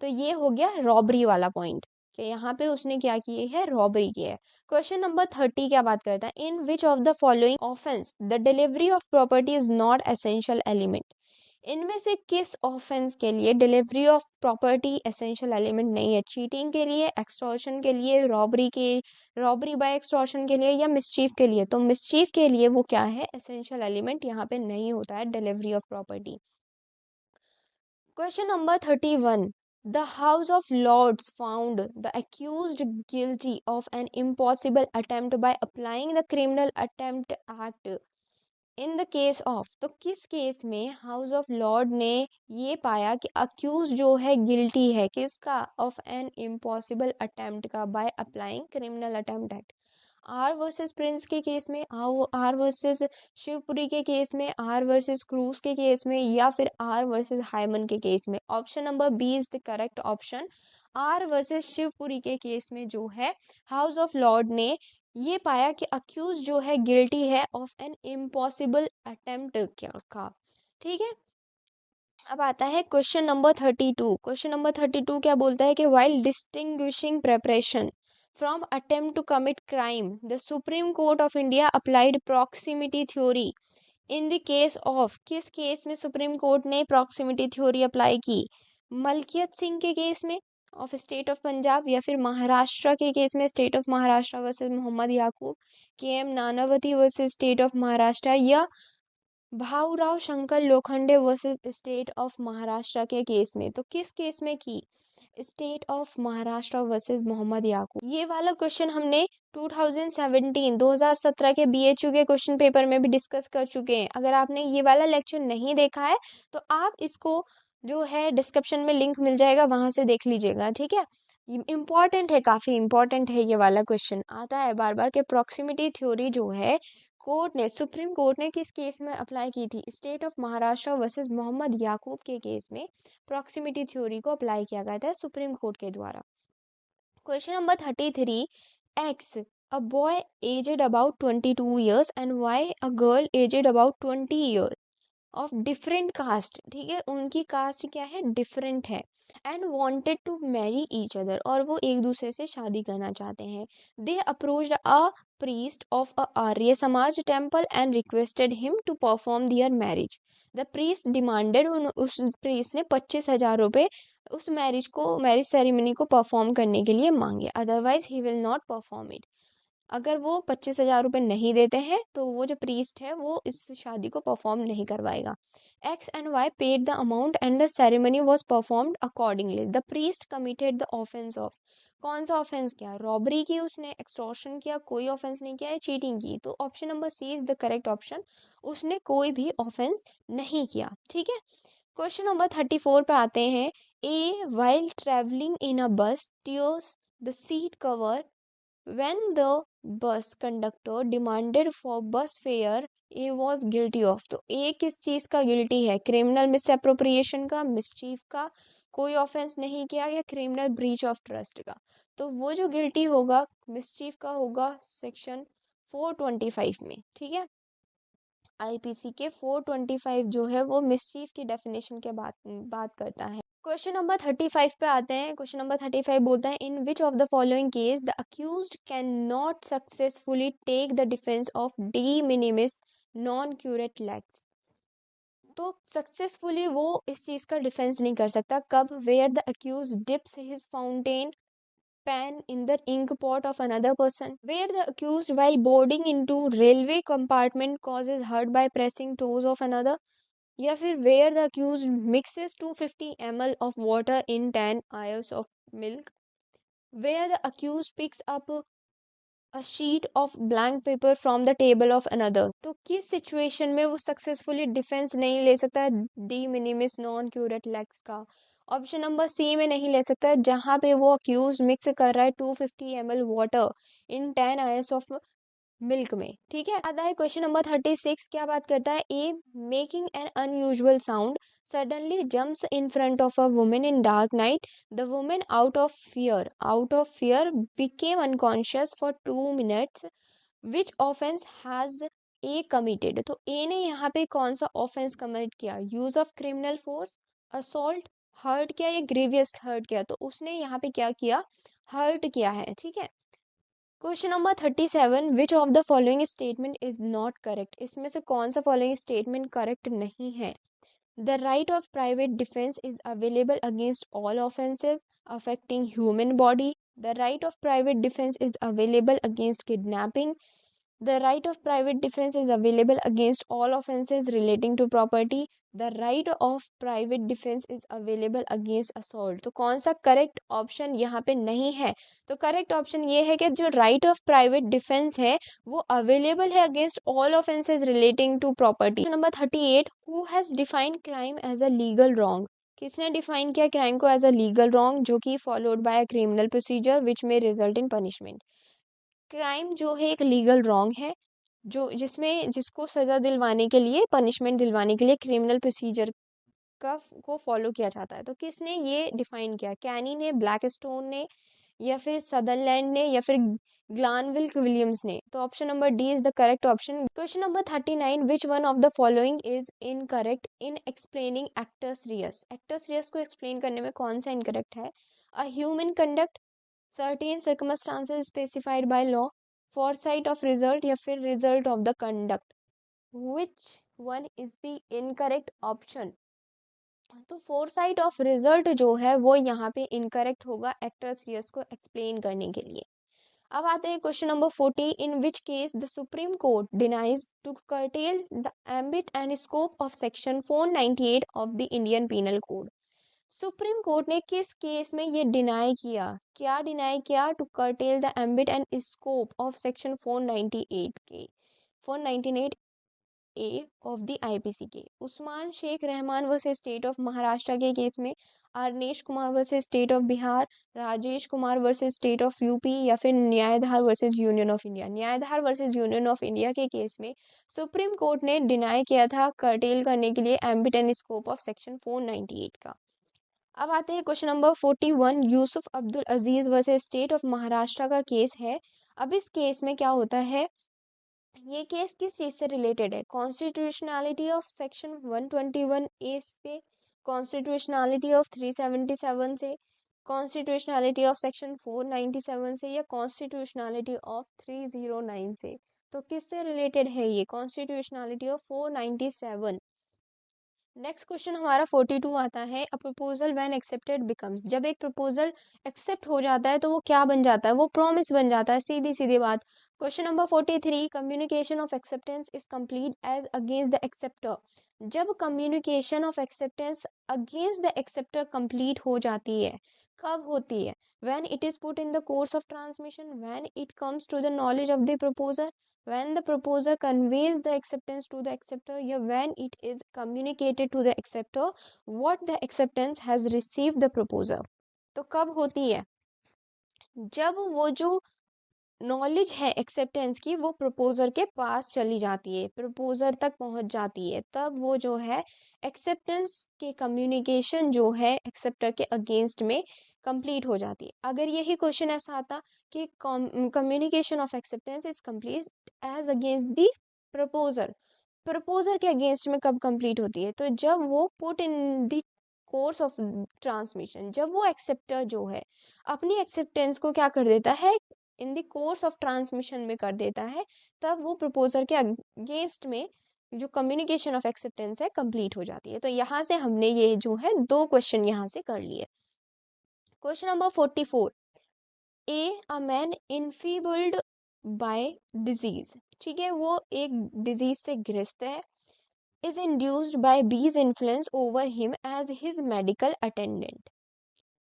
तो ये हो गया रॉबरी वाला पॉइंट कि यहाँ पे उसने क्या की है, रॉबरी की है। क्वेश्चन नंबर 30 क्या बात करता है, in which of the following offence the delivery of property is not essential element. इनमें से किस ऑफेंस के लिए delivery of property essential element नहीं है, चीटिंग के लिए, एक्सटॉर्शन के लिए, रॉबरी बाय एक्सटॉर्शन के लिए, या मिसचीफ के लिए। तो मिसचीफ के लिए वो क्या है, एसेंशियल एलिमेंट यहाँ पे नहीं होता है delivery of property. Question number 31. The House of Lords found the accused guilty of an impossible attempt by applying the Criminal Attempt Act in the case of. तो किस केस में हाउस ऑफ लॉर्ड ने ये पाया कि accused जो है guilty है, किसका, ऑफ एन इम्पॉसिबल अटेम्प्ट का, by applying criminal attempt act. R versus Prince के केस में, आर वर्सेस शिवपुरी के केस में, आर वर्सेस क्रूज के केस में, या फिर आर वर्सेस हाइमन के केस में। Option number B is the correct option. R versus Shivpuri के केस में जो है हाउस ऑफ लॉर्ड ने ये पाया कि अक्यूज जो है गिल्टी है ऑफ एन इम्पॉसिबल अटेम्प्ट का। ठीक है, अब आता है क्वेश्चन नंबर 32। क्वेश्चन नंबर 32 क्या बोलता है कि while distinguishing preparation from attempt to commit crime the Supreme Court of India applied proximity theory in the case of. किस केस में सुप्रीम कोर्ट ने प्रॉक्सिमिटी थ्योरी अप्लाई की, मलकियत सिंह के केस में ऑफ स्टेट ऑफ पंजाब, या फिर महाराष्ट्र के केस में state of Maharashtra versus Mohammad Yakub, K M Nanavati versus state of Maharashtra, या Bhaurao Shankar Lokhande versus state of Maharashtra के केस में। तो किस केस में की, state of Maharashtra versus Mohammad Yakub. ये वाला क्वेश्चन हमने 2017 के बीएचयू के क्वेश्चन पेपर में भी डिस्कस कर चुके हैं। अगर आपने ये वाला लेक्चर नहीं देखा है तो आप इसको जो है डिस्क्रिप्शन में लिंक मिल जाएगा, वहां से देख लीजिएगा। ठीक है, इम्पॉर्टेंट है, काफी इम्पोर्टेंट है, ये वाला क्वेश्चन आता है बार बार के प्रॉक्सिमिटी थ्योरी जो है कोर्ट ने, सुप्रीम कोर्ट ने किस केस में अप्लाई की थी, state of Maharashtra versus Mohammad Yakub के केस में प्रॉक्सिमिटी थ्योरी को अप्लाई किया गया था सुप्रीम कोर्ट के द्वारा। Question number 33। X a boy aged about 22 years and Y a girl aged about 20 years of different caste. ठीक है, उनकी कास्ट क्या है, डिफरेंट है, and wanted to marry each other, और वो एक दूसरे से शादी करना चाहते हैं। They approached a priest of a Arya Samaj temple and requested him to perform their marriage. The priest demanded, उस प्रीस्ट ने 25,000 रुपये उस मैरिज सेरेमनी को परफॉर्म करने के लिए मांगे, otherwise he will not perform it. अगर वो 25,000 रुपये नहीं देते हैं तो वो जो प्रीस्ट है वो इस शादी को परफॉर्म नहीं करवाएगा। X and Y paid the amount and the ceremony was performed accordingly. The priest committed the offence of, कौन सा ऑफेंस किया, रॉबरी की उसने, एक्सटॉर्शन किया, कोई ऑफेंस नहीं किया है, चीटिंग की। तो option number C is the correct option, उसने कोई भी ऑफेंस नहीं किया। ठीक है, क्वेश्चन नंबर 34 पे आते हैं। A while travelling in a bus tears the seat cover when the bus conductor demanded for bus fare A was guilty of। तो ए किस चीज का गिल्टी है, क्रिमिनल मिसअप्रोप्रिएशन का, मिसचीफ का, कोई ऑफेंस नहीं किया, या क्रिमिनल ब्रीच ऑफ ट्रस्ट का। तो वो जो गिल्टी होगा मिसचीफ का होगा सेक्शन 425 में। ठीक है, आईपीसी के 425 जो है वो मिसचीफ की डेफिनेशन के बात करता है। क्वेश्चन नंबर 35 पे आते हैं। क्वेश्चन नंबर 35 बोलता है in which of the following case the accused can not successfully take the defence of de minimis non curat lex. तो सक्सेसफुली वो इस चीज का डिफेंस नहीं कर सकता, कब, where the accused dips his fountain pen in the ink pot of another person, where the accused while boarding into railway compartment causes hurt by pressing toes of another, या फिर where the accused mixes 250 ml of water in 10 ounces of milk, where the accused picks up a sheet of blank paper from the table of another। तो किस situation में वो successfully defence नहीं ले सकता है D minimis non curate lakes का? Option number C में नहीं ले सकता है, जहां पे वो अक्यूज मिक्स कर रहा है 250 ml water in 10 ounces of milk में। ठीक है, आता है क्वेश्चन नंबर 36। क्या बात करता है? A making an unusual sound suddenly jumps in front of a woman in dark night, the woman out of fear became unconscious for 2 minutes, which offence has A committed? तो A ने यहाँ पे कौन सा ऑफेंस कमिट किया? Use of criminal force, assault, hurt किया या grievous hurt किया? तो उसने यहाँ पे क्या किया? हर्ट किया है। ठीक है, question number 37। Which of the following statement is not correct? इसमें से कौन सा फॉलोइंग स्टेटमेंट करेक्ट नहीं है? The right of private defence is available against all offences affecting human body, the right of private defence is available against kidnapping, the right of private defense is available against all offenses relating to property, the right of private defense is available against assault। तो कौन सा correct option यहाँ पे नहीं है? तो correct option ये है कि जो राइट ऑफ प्राइवेट डिफेंस है वो अवेलेबल है against all offences relating to property. Number 38। Who has defined crime as a legal wrong? किसने डिफाइन किया क्राइम को एज अ लीगल रॉन्ग जो कि followed by a criminal procedure which में result इन punishment? Crime जो है एक लीगल रॉन्ग है जो जिसमें जिसको सजा दिलवाने के लिए, पनिशमेंट दिलवाने के लिए क्रिमिनल प्रोसीजर का को फॉलो किया जाता है। तो किसने ये डिफाइन किया? कैनी ने, ब्लैकस्टोन ने, या फिर सदरलैंड ने, या फिर ग्लानविल विलियम्स ने? तो option number D is the correct option. Question number 39। Which one of the following is incorrect in explaining actus reus? Actus reus को एक्सप्लेन करने में कौन सा इनकरेक्ट है? A human conduct, certain circumstances specified by law, foresight of result, या फिर result of the conduct? Which one is the incorrect option? तो foresight of result जो है वो यहाँ पे incorrect होगा actor CS को explain करने के लिए। अब आते हैं question number 40। In which case the Supreme Court denies to curtail the ambit and scope of section 498 of the Indian Penal Code? Supreme court ने किस केस में ये डिनाई किया? क्या डिनाई किया? To curtail the ambit and scope of section 498 के 498 A of the IPC के। Usman Shaikh Rahman versus state of Maharashtra के केस में, Arnesh Kumar versus state of Bihar, Rajesh Kumar versus state of UP, या फिर Nyayadhar versus union of India? Nyayadhar versus union of India के case में supreme court ने deny किया था कर्टेल करने के लिए ambit and scope of section 498 का। अब आते हैं question number 41। Yusuf Abdul Aziz versus state of Maharashtra का केस है। अब इस केस में क्या होता है? ये केस किस चीज से रिलेटेड है? कॉन्स्टिट्यूशनैलिटी ऑफ सेक्शन 121 ए से, कॉन्स्टिट्यूशनैलिटी ऑफ 377 से, कॉन्स्टिट्यूशनैलिटी ऑफ सेक्शन 497 से, या कॉन्स्टिट्यूशनैलिटी ऑफ 309 से? तो किससे रिलेटेड है ये? Constitutionality of 497। नेक्स्ट क्वेश्चन हमारा 42 आता है। A proposal when accepted becomes, जब एक प्रपोजल एक्सेप्ट हो जाता है तो वो क्या बन जाता है? वो प्रॉमिस बन जाता है। सीधी सीधी बात। Question number 43। Communication of acceptance is complete as against the acceptor, जब communication of acceptance against the acceptor complete हो जाती है, कब होती है? When it is put in the course of transmission, when it comes to the knowledge of the proposer, when the proposer conveys the acceptance to the acceptor, या when it is communicated to the acceptor what the acceptance has received the proposer। तो कब होती है? जब वो जो knowledge है acceptance की वो प्रपोजर के पास चली जाती है, प्रपोजर तक पहुंच जाती है, तब वो जो है एक्सेप्टेंस के कम्युनिकेशन जो है एक्सेप्टर के अगेंस्ट में कंप्लीट हो जाती है। अगर यही क्वेश्चन ऐसा आता कि communication of acceptance is complete as against the proposer, proposer के अगेंस्ट में कब कंप्लीट होती है? तो जब वो put in the course of transmission, जब वो एक्सेप्टर जो है अपनी एक्सेप्टेंस को क्या कर देता है, इन द कोर्स ऑफ ट्रांसमिशन में कर देता है, तब वो प्रपोजर के अगेंस्ट में जो कम्युनिकेशन ऑफ एक्सेप्टेंस है कंप्लीट हो जाती है। तो यहाँ से हमने ये जो है 2 क्वेश्चन यहाँ से कर लिए। Question number 44। A man enfeebled by disease, ठीक है, वो एक डिजीज से ग्रस्त है, is induced by B's influence over him as his medical attendant,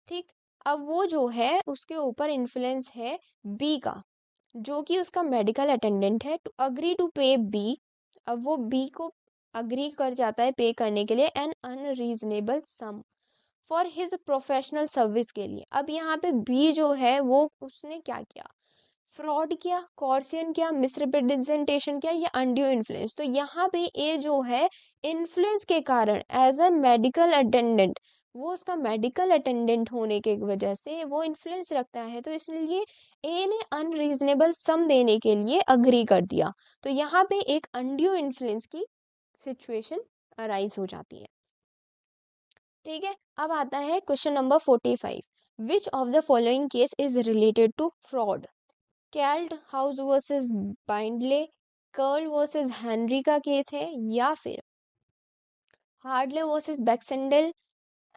ठीक। अब वो जो है उसके ऊपर इन्फ्लुएंस है बी का, जो कि उसका मेडिकल अटेंडेंट है, to agree to pay B. अब वो बी को अग्री कर जाता है पे करने के लिए an unreasonable sum for his professional service के लिए। अब यहाँ पे बी जो है वो उसने क्या किया, फ्रॉड किया, कॉर्सियन किया, मिसरिप्रेजेंटेशन किया या अनड्यू इन्फ्लुएंस। तो यहाँ पे ए जो है इन्फ्लुएंस के कारण एज अ मेडिकल अटेंडेंट, वो उसका मेडिकल अटेंडेंट होने के वजह से वो इन्फ्लुएंस रखता है, तो इसलिए ए ने अनरीजनेबल सम देने के लिए अग्री कर दिया। तो यहाँ पे एक अनड्यू इन्फ्लुएंस की सिचुएशन अराइज हो जाती है, ठीक है। अब आता है question number 45, which of the following case is related to fraud. Felthouse versus Bindley, Krell versus Henry का केस है, या फिर Hadley versus Baxendale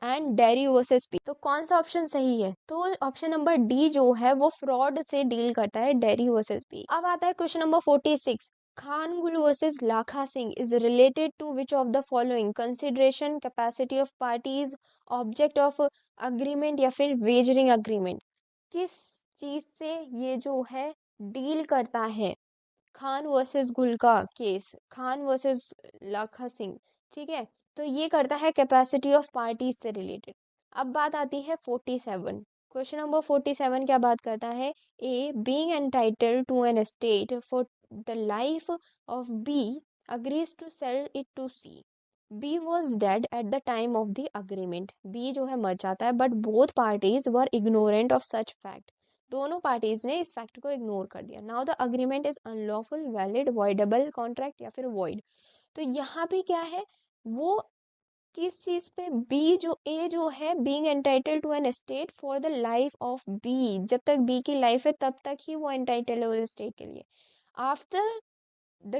and Derry versus Peek. तो कौन सा ऑप्शन सही है, तो ऑप्शन नंबर डी जो है वो फ्रॉड से डील करता है, डेरी वर्सेस पी। अब आता है question number 46, Khan Gul versus Lakha Singh is related to which of the following, consideration, capacity of parties, object of agreement या फिर वेजरिंग अग्रीमेंट। किस चीज से ये जो है डील करता है, खान वर्सेस गुल का केस, खान वर्सेस लाखा सिंह, ठीक है। तो ये करता है कैपेसिटी ऑफ पार्टीज से रिलेटेड। अब बात आती है 47, क्वेश्चन नंबर 47 क्या बात करता है, A being entitled to an estate for the life of B agrees to sell it to C, B was dead at the time of the agreement. B जो है मर जाता है but both parties were ignorant of such fact, दोनों parties ने इस fact को ignore कर दिया। Now the agreement is unlawful, valid, voidable contract या फिर वॉइड। तो यहाँ पे क्या है, वो किस चीज पे, बी जो ए जो है being entitled to an estate for the life of B, जब तक बी की लाइफ है तब तक ही वो एंटाइटल है उस एस्टेट के लिए। After the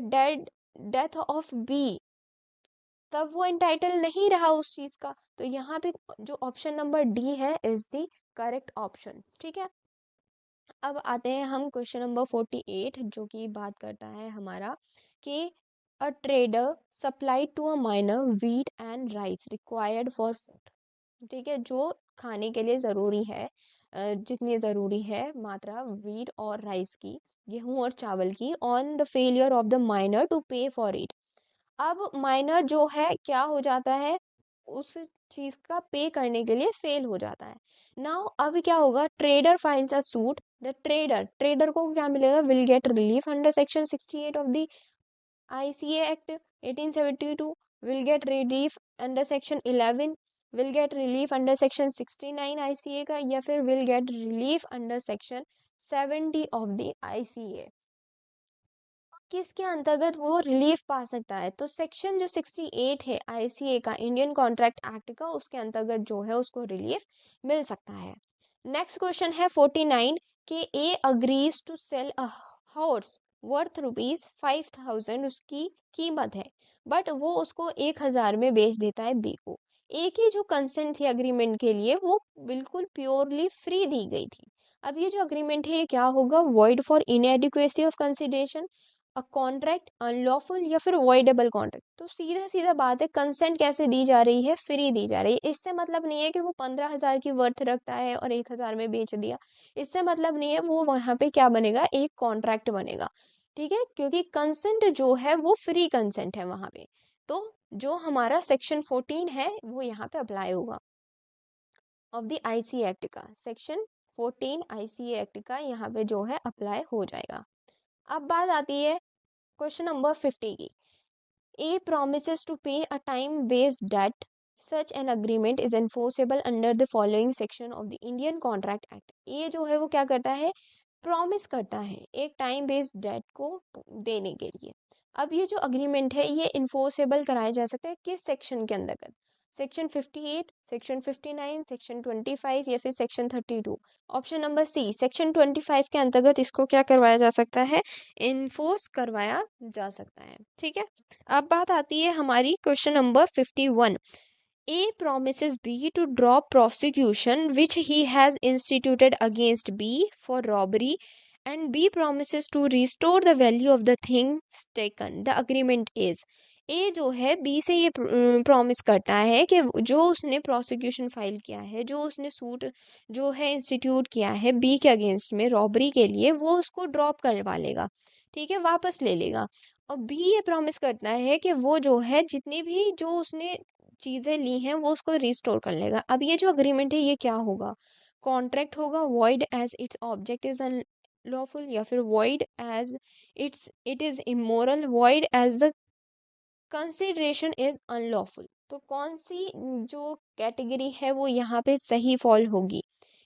death of B, तब वो एंटाइटल नहीं रहा उस चीज का। तो यहाँ पे जो ऑप्शन नंबर डी है इज द करेक्ट ऑप्शन, ठीक है। अब आते हैं हम क्वेश्चन नंबर 48, जो कि बात करता है हमारा कि a trader supply to a minor wheat and rice required for food, ठीक है, जो खाने के लिए ज़रूरी है, जितनी ज़रूरी है मात्रा व्हीट और राइस की, गेहूं और चावल की, on the failure of the minor to pay for it. अब माइनर जो है क्या हो जाता है, उस चीज का पे करने के लिए फेल हो जाता है। नाउ अब क्या होगा, trader files a suit, the trader को क्या मिलेगा, will get relief under section 68 of the ICA act 1872, will get relief under section 11, will get relief under section 69 ICA का, या फिर will get relief under section 70 of the ICA. किसके अंतर्गत वो relief पा सकता है, तो सेक्शन जो 68 है आईसीए का, इंडियन कॉन्ट्रैक्ट एक्ट का, उसके अंतर्गत जो है उसको रिलीफ मिल सकता है। नेक्स्ट क्वेश्चन है 49, के A agrees to sell a horse worth ₹5,000, उसकी कीमत है, बट वो उसको 1,000 में बेच देता है बी को। ए की जो कंसेंट थी अग्रीमेंट के लिए वो बिल्कुल प्योरली फ्री दी गई थी। अब ये जो अग्रीमेंट है ये क्या होगा, void for inadequacy of consideration, a contract, unlawful या फिर वॉइडेबल कॉन्ट्रैक्ट। तो सीधा सीधा बात है, कंसेंट कैसे दी जा रही है, फ्री दी जा रही है। इससे मतलब नहीं है कि वो 15,000 की वर्थ रखता है और 1,000 में बेच दिया, इससे मतलब नहीं है, वो वहां पे क्या बनेगा, एक कॉन्ट्रैक्ट बनेगा, ठीक है, क्योंकि कंसेंट जो है वो फ्री कंसेंट है वहां पे। तो जो हमारा सेक्शन 14 है वो यहाँ पे अप्लाई होगा ऑफ द आईसी एक्ट का, सेक्शन 14 आईसी एक्ट का यहाँ पे जो है अप्लाई हो जाएगा। अब बात आती है क्वेश्चन नंबर 50 की, A promises to pay a time-based debt. Such an agreement is enforceable under the following section of the Indian Contract Act. A जो है वो क्या करता है, प्रॉमिस करता है एक टाइम बेस्ड डेट को देने के लिए। अब ये जो अग्रीमेंट है ये इन्फोर्सेबल कराया जा सकता है किस सेक्शन के अंतर्गत, सेक्शन 58, सेक्शन 59, सेक्शन 25 या फिर section 32। Option number C, section 25 के अंतर्गत इसको क्या करवाया जा सकता है, इन्फोर्स करवाया जा सकता है, ठीक है। अब बात आती है हमारी question number 51, A promises B to drop prosecution which he has instituted against B for robbery, and B promises to restore the value of the things taken. The agreement is, A जो है B से ये promise करता है कि जो उसने prosecution file किया है, जो उसने सूट जो है इंस्टीट्यूट किया है B के अगेंस्ट में रॉबरी के लिए, वो उसको ड्रॉप करवा लेगा, ठीक है, वापस ले लेगा। और बी ये प्रॉमिस करता है कि वो जो है जितनी भी जो उसने चीज़ें ली हैं वो उसको रिस्टोर कर लेगा। अब ये जो अग्रीमेंट है ये क्या होगा? कॉन्ट्रैक्ट होगा void as its object is unlawful, या फिर void as it is immoral, void as the consideration is unlawful. तो कौन सी जो कैटेगरी है वो यहाँ पे सही फॉल होगी?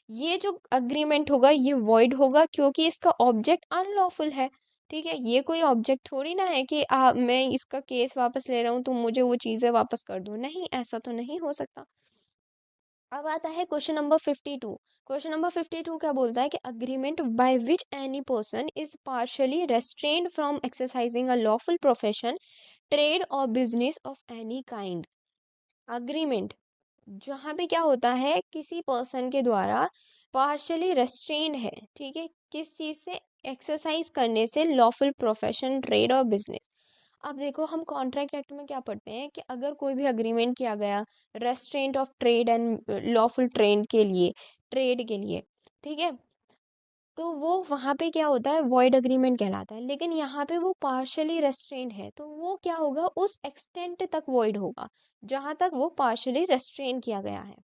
ये जो अग्रीमेंट होगा ये वॉइड होगा क्योंकि इसका ऑब्जेक्ट अनलॉफुल है। ठीक है, ये कोई ऑब्जेक्ट थोड़ी ना है कि मैं इसका केस वापस ले रहा हूँ तुम मुझे वो चीज़ें वापस कर दो, नहीं, ऐसा तो नहीं हो सकता। अब आता है क्वेश्चन नंबर 52। क्वेश्चन नंबर 52 क्या बोलता है कि agreement by which any person is partially restrained from exercising a lawful profession, trade और business of any kind. Agreement जहाँ पे क्या होता है, किसी पर्सन के द्वारा पार्शियली रेस्ट्रेन्ड है, ठीक है, किस चीज़ से? एक्सरसाइज करने से लॉफुल प्रोफेशन, ट्रेड और बिजनेस। अब देखो हम कॉन्ट्रैक्ट एक्ट में क्या पढ़ते हैं कि अगर कोई भी अग्रीमेंट किया गया restaurant of trade and lawful trade के लिए, ठीक है, तो वो वहाँ पे क्या होता है, वॉइड अग्रीमेंट कहलाता है। लेकिन यहाँ पे वो पार्शियली रेस्ट्रेंड है तो वो क्या होगा, उस एक्सटेंट तक वॉइड होगा जहाँ तक वो पार्शियली रेस्ट्रेन किया गया है।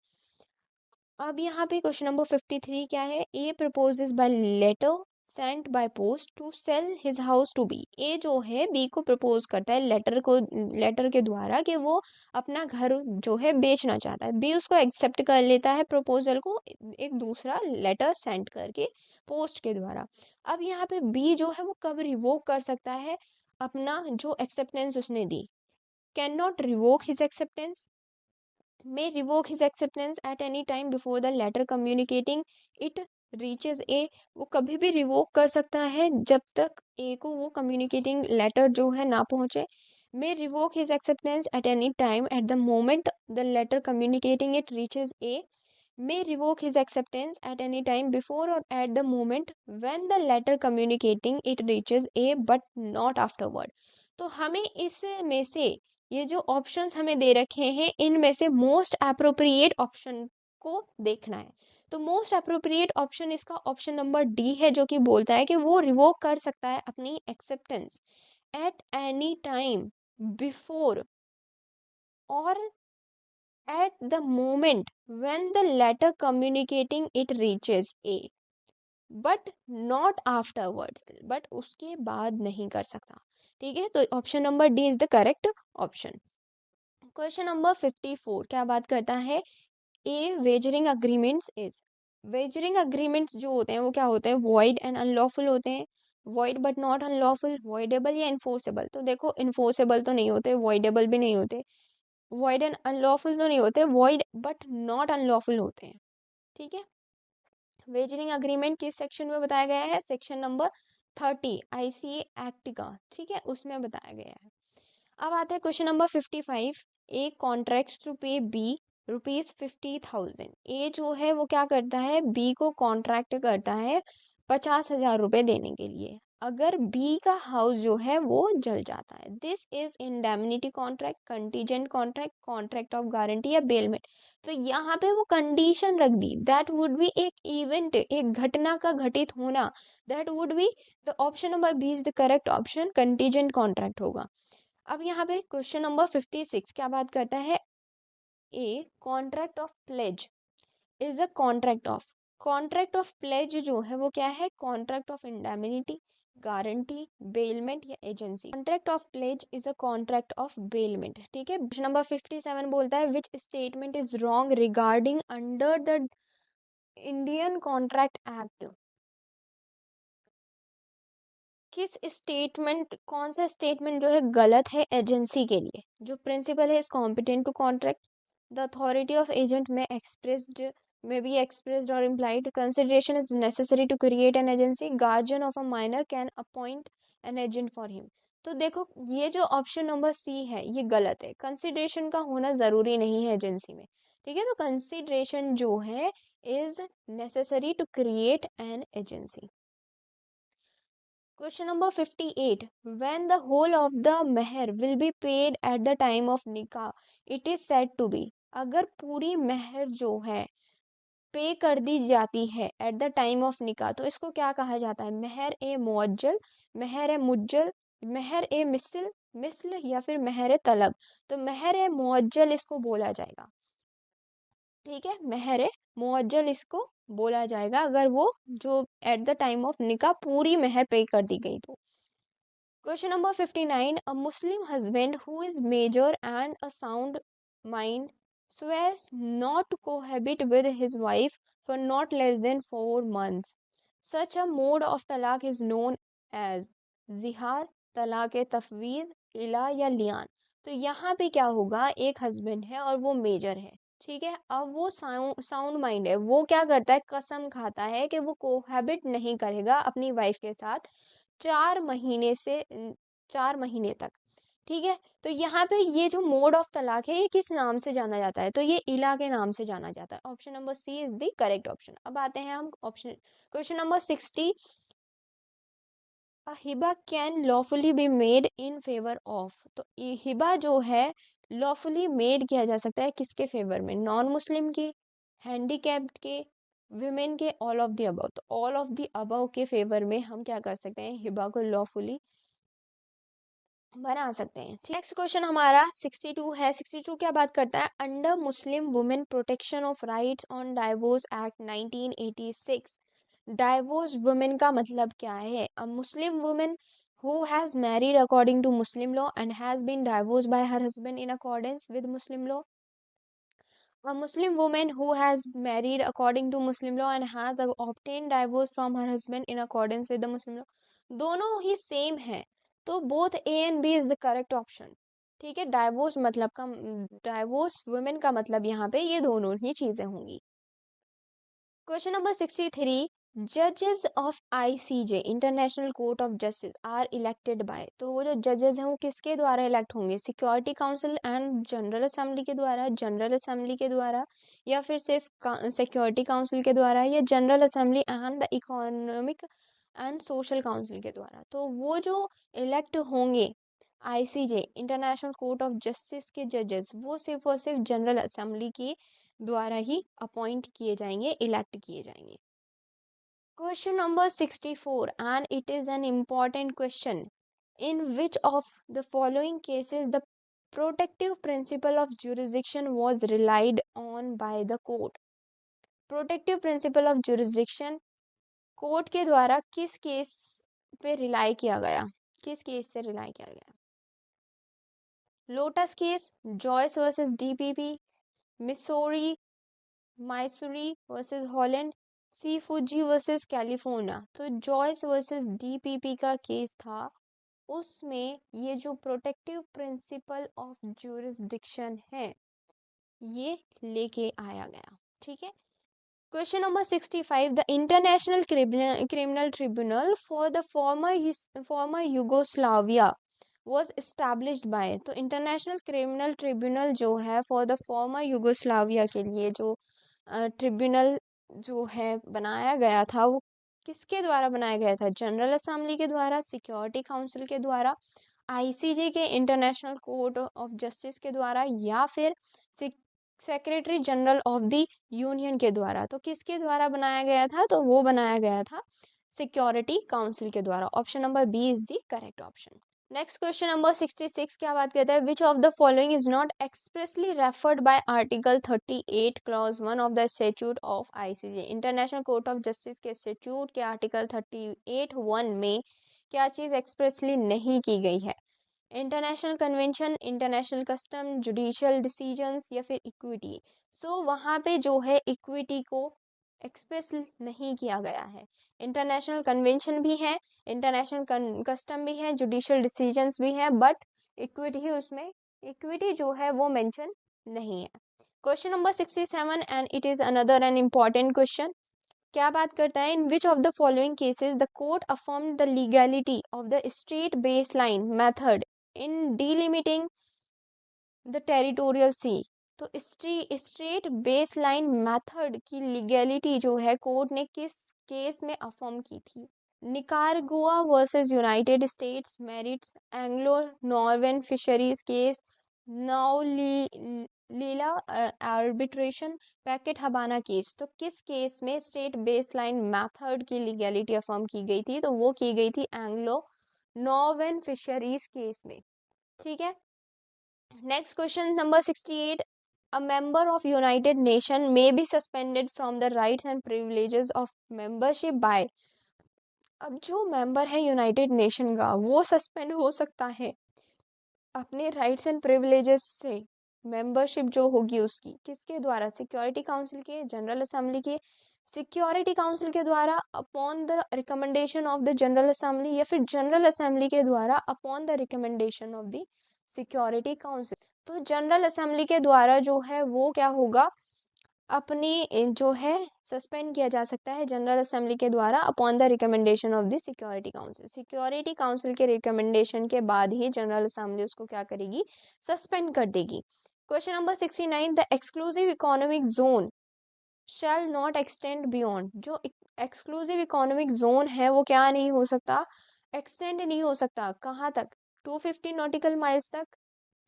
अब यहाँ पे क्वेश्चन नंबर 53 क्या है? A proposes by letter sent by post to sell his house to B. A जो है बी को प्रपोज करता है लेटर के द्वारा कि वो अपना घर जो है बेचना चाहता है। बी उसको एक्सेप्ट कर लेता है प्रपोजल को, एक दूसरा लेटर सेंड करके पोस्ट के द्वारा। अब यहाँ पे बी जो है वो कब रिवोक कर सकता है अपना जो एक्सेप्टेंस उसने दी? Can not revoke his acceptance, may revoke his acceptance at any time before the letter communicating it reaches A। वो कभी भी रिवोक कर सकता है जब तक A को वो कम्युनिकेटिंग लेटर जो है ना पहुंचे। may revoke his acceptance at any time at the moment the letter communicating it reaches A। may revoke his acceptance at any time before or at the moment when the letter communicating it reaches A but not afterward। तो हमें इसमें से ये जो options हमें दे रखे हैं इनमें से मोस्ट अप्रोप्रिएट ऑप्शन को देखना है। तो मोस्ट अप्रोप्रिएट ऑप्शन इसका ऑप्शन नंबर डी है जो कि बोलता है कि वो रिवोक कर सकता है अपनी acceptance at any time before और at the moment when the letter communicating it reaches A, but not afterwards, but उसके बाद नहीं कर सकता। ठीक है, तो option number D is the correct option. Question number 54 क्या बात करता है? A wagering agreements is, wagering agreements जो होते हैं वो क्या होते हैं? वॉइड एंड अनलॉफुल होते हैं। Void but not unlawful, voidable या इन्फोर्सेबल? तो देखो इन्फोर्सेबल तो नहीं होते, वॉइडेबल भी नहीं होते, वॉइड एंड अनलॉफुल तो नहीं होते, वॉइड बट नॉट अनलॉफुल होते हैं। ठीक है, वेजरिंग अग्रीमेंट किस सेक्शन में बताया गया है? सेक्शन नंबर 30 आईसीए एक्ट का, ठीक है, उसमें बताया गया है। अब आता है question number 55। A contract to pay B ₹50,000। A जो है वो क्या करता है, बी को कॉन्ट्रैक्ट करता है 50,000 रुपए देने के लिए अगर बी का हाउस जो है वो जल जाता है। This is indemnity contract, contingent contract, contract of guarantee या बेलमेंट। तो यहाँ पे वो कंडीशन रख दी, दैट वुड बी एक इवेंट, एक घटना का घटित होना, that would be the option number B is the correct option, contingent contract होगा। अब यहाँ पे क्वेश्चन नंबर 56 क्या बात करता है? A contract of pledge is a contract of pledge जो है वो क्या है? Contract of indemnity, guarantee, bailment या agency. Contract of pledge is a contract of bailment. ठीक है, क्वेश्चन नंबर 57 बोलता है which statement is wrong regarding under the Indian contract act. किस स्टेटमेंट, कौन सा स्टेटमेंट जो है गलत है एजेंसी के लिए? जो प्रिंसिपल है is competent to contract, the authority of agent may be expressed और implied, consideration is necessary to create an agency, guardian of a minor can appoint an agent for him. तो देखो ये जो option number सी है ये गलत है, consideration का होना ज़रूरी नहीं है एजेंसी में। ठीक है, तो कंसिडरेशन जो है is necessary to create an agency. Question number 58. When the whole of the meher will be paid at the time of nikah, it is said to be. अगर पूरी मेहर जो है पे कर दी जाती है एट द टाइम ऑफ निकाह तो इसको क्या कहा जाता है? मेहर ए मुअज्जल, मेहर ए मुज्जल, मेहर ए मिसल मिसल या फिर मेहर ए तलब। तो मेहर ए मुअज्जल इसको बोला जाएगा। ठीक है, मेहर ए मुअज्जल इसको बोला जाएगा अगर वो जो एट द टाइम ऑफ निकाह पूरी मेहर पे कर दी गई तो। Question number 59. A Muslim husband who is major and a sound mind swears not to cohabit with his wife for not less than 4 months. Such a mode of talaq is known as zihar, तलाक तफवीज, इला या Lian. तो यहाँ पे क्या होगा, एक husband है और वो मेजर है। ठीक है, अब वो साउंड माइंड है, वो क्या करता है, कसम खाता है कि वो कोहैबिट नहीं करेगा अपनी वाइफ के साथ 4 महीने से 4 महीने तक। ठीक है, तो यहाँ पे ये जो मोड ऑफ तलाक है ये किस नाम से जाना जाता है? तो ये इला के नाम से जाना जाता है। Option number C is the correct option. अब आते हैं हम option question number 60। Hiba can lawfully be made in favour of. तो हिबा जो है लॉफुली मेड किया जा सकता है किसके फेवर में? नॉन मुस्लिम के, हैंडीकैप्ड के, विमेन के, ऑल ऑफ द अबव। तो ऑल ऑफ द अबव के फेवर में हम क्या कर सकते हैं, हिबा को लॉफुली बना सकते हैं। नेक्स्ट क्वेश्चन हमारा 62 है। 62 क्या बात करता है? Under Muslim women protection of rights on divorce act 1986, divorce women का मतलब क्या है? A Muslim women who has married according to Muslim law and has been divorced by her husband in accordance with Muslim law. A Muslim woman who has married according to Muslim law and has obtained divorce from her husband in accordance with the Muslim law. दोनों ही same है, तो both A and B is the correct option. ठीक है, divorce मतलब का, divorce women का मतलब यहाँ पे ये दोनों ही चीजें होंगी। Question number 63। जजेस of ICJ International Court of Justice are elected by. तो वो जो जजेस हैं वो किसके द्वारा इलेक्ट होंगे? Security council and general assembly के द्वारा, जनरल असेंबली के द्वारा, या फिर सिर्फ सिक्योरिटी काउंसिल के द्वारा, या general assembly and the economic and social council के द्वारा। तो वो जो इलेक्ट होंगे ICJ International Court of Justice के जजेस वो सिर्फ और सिर्फ जनरल असेंबली के द्वारा ही अपॉइंट किए जाएंगे, इलेक्ट किए जाएंगे। Question number 64 and it is an important question. In which of the following cases the protective principle of jurisdiction was relied on by the court? Protective principle of jurisdiction court के द्वारा किस case पे rely किया गया? किस case से rely किया गया? Lotus case, Joyce versus DPP, Missouri Missouri versus Holland, Sei Fujii versus California. तो जॉयस वर्सेस डीपीपी का केस था, उसमें ये जो प्रोटेक्टिव प्रिंसिपल ऑफ ज्यूरिसडिक्शन है ये लेके आया गया। ठीक है, question number 65। The international criminal tribunal for the former Yugoslavia was established by। तो इंटरनेशनल क्रिमिनल ट्रिब्यूनल जो है फॉर द फॉर्मर यूगोस्लाविया के लिए जो ट्रिब्यूनल जो है बनाया गया था वो किसके द्वारा बनाया गया था? जनरल असेंबली के द्वारा, सिक्योरिटी काउंसिल के द्वारा, आईसीजे के इंटरनेशनल कोर्ट ऑफ जस्टिस के द्वारा, या फिर secretary general of the union के द्वारा। तो किसके द्वारा बनाया गया था? तो वो बनाया गया था सिक्योरिटी काउंसिल के द्वारा। Option number B is the correct option. Next question number 66 क्या बात करता है? Which of the following is not expressly referred by article 38 clause 1 of the statute of ICJ. International Court of Justice के statute के article 38(1) में क्या चीज expressly नहीं की गई है? International convention, international custom, judicial decisions, या फिर इक्विटी। सो वहाँ पे जो है इक्विटी को एक्सप्रेस नहीं किया गया है। इंटरनेशनल कन्वेंशन भी है, इंटरनेशनल कस्टम भी है, जुडिशियल डिसीजंस भी है, बट इक्विटी उसमें, इक्विटी जो है वो मेंशन नहीं है। Question number 67 and it is another an important question. क्या बात करता है? In which of the following cases the court affirmed the legality of the straight base line method in delimiting the territorial sea. तो straight base line method की legality जो है court ने किस केस में अफर्म की थी? Nicaragua versus United States merits, Anglo Norwegian fisheries case, Naulilaa arbitration, Paquete Habana case. तो किस केस में स्टेट बेस लाइन मैथड की लीगैलिटी अफर्म की गई थी? तो वो की गई थी एंग्लो नॉर्वेन फिशरीज केस में। ठीक है, next question number 68। A member of United Nation may be suspended from the rights and privileges of membership by। अब जो मेंबर है यूनाइटेड नेशन का वो सस्पेंड हो सकता है अपने राइट्स एंड प्रिविलेजेस से। मेंबरशिप जो होगी उसकी किसके द्वारा? सिक्योरिटी काउंसिल के, जनरल असेंबली के। सिक्योरिटी काउंसिल के द्वारा upon the recommendation of the general assembly, या फिर जनरल असेंबली के द्वारा upon the recommendation of the security council. तो जनरल असेंबली के द्वारा जो है वो क्या होगा, अपनी जो है सस्पेंड किया जा सकता है जनरल असेंबली के द्वारा upon the recommendation of the security council. Security Council के रिकमेंडेशन के बाद ही जनरल असेंबली उसको क्या करेगी? सस्पेंड कर देगी। Question number 69। The exclusive economic zone shall not extend beyond. जो एक्सक्लूसिव इकोनॉमिक जोन है वो क्या नहीं हो सकता? एक्सटेंड नहीं हो सकता। कहाँ तक? 250 नॉटिकल माइल्स तक,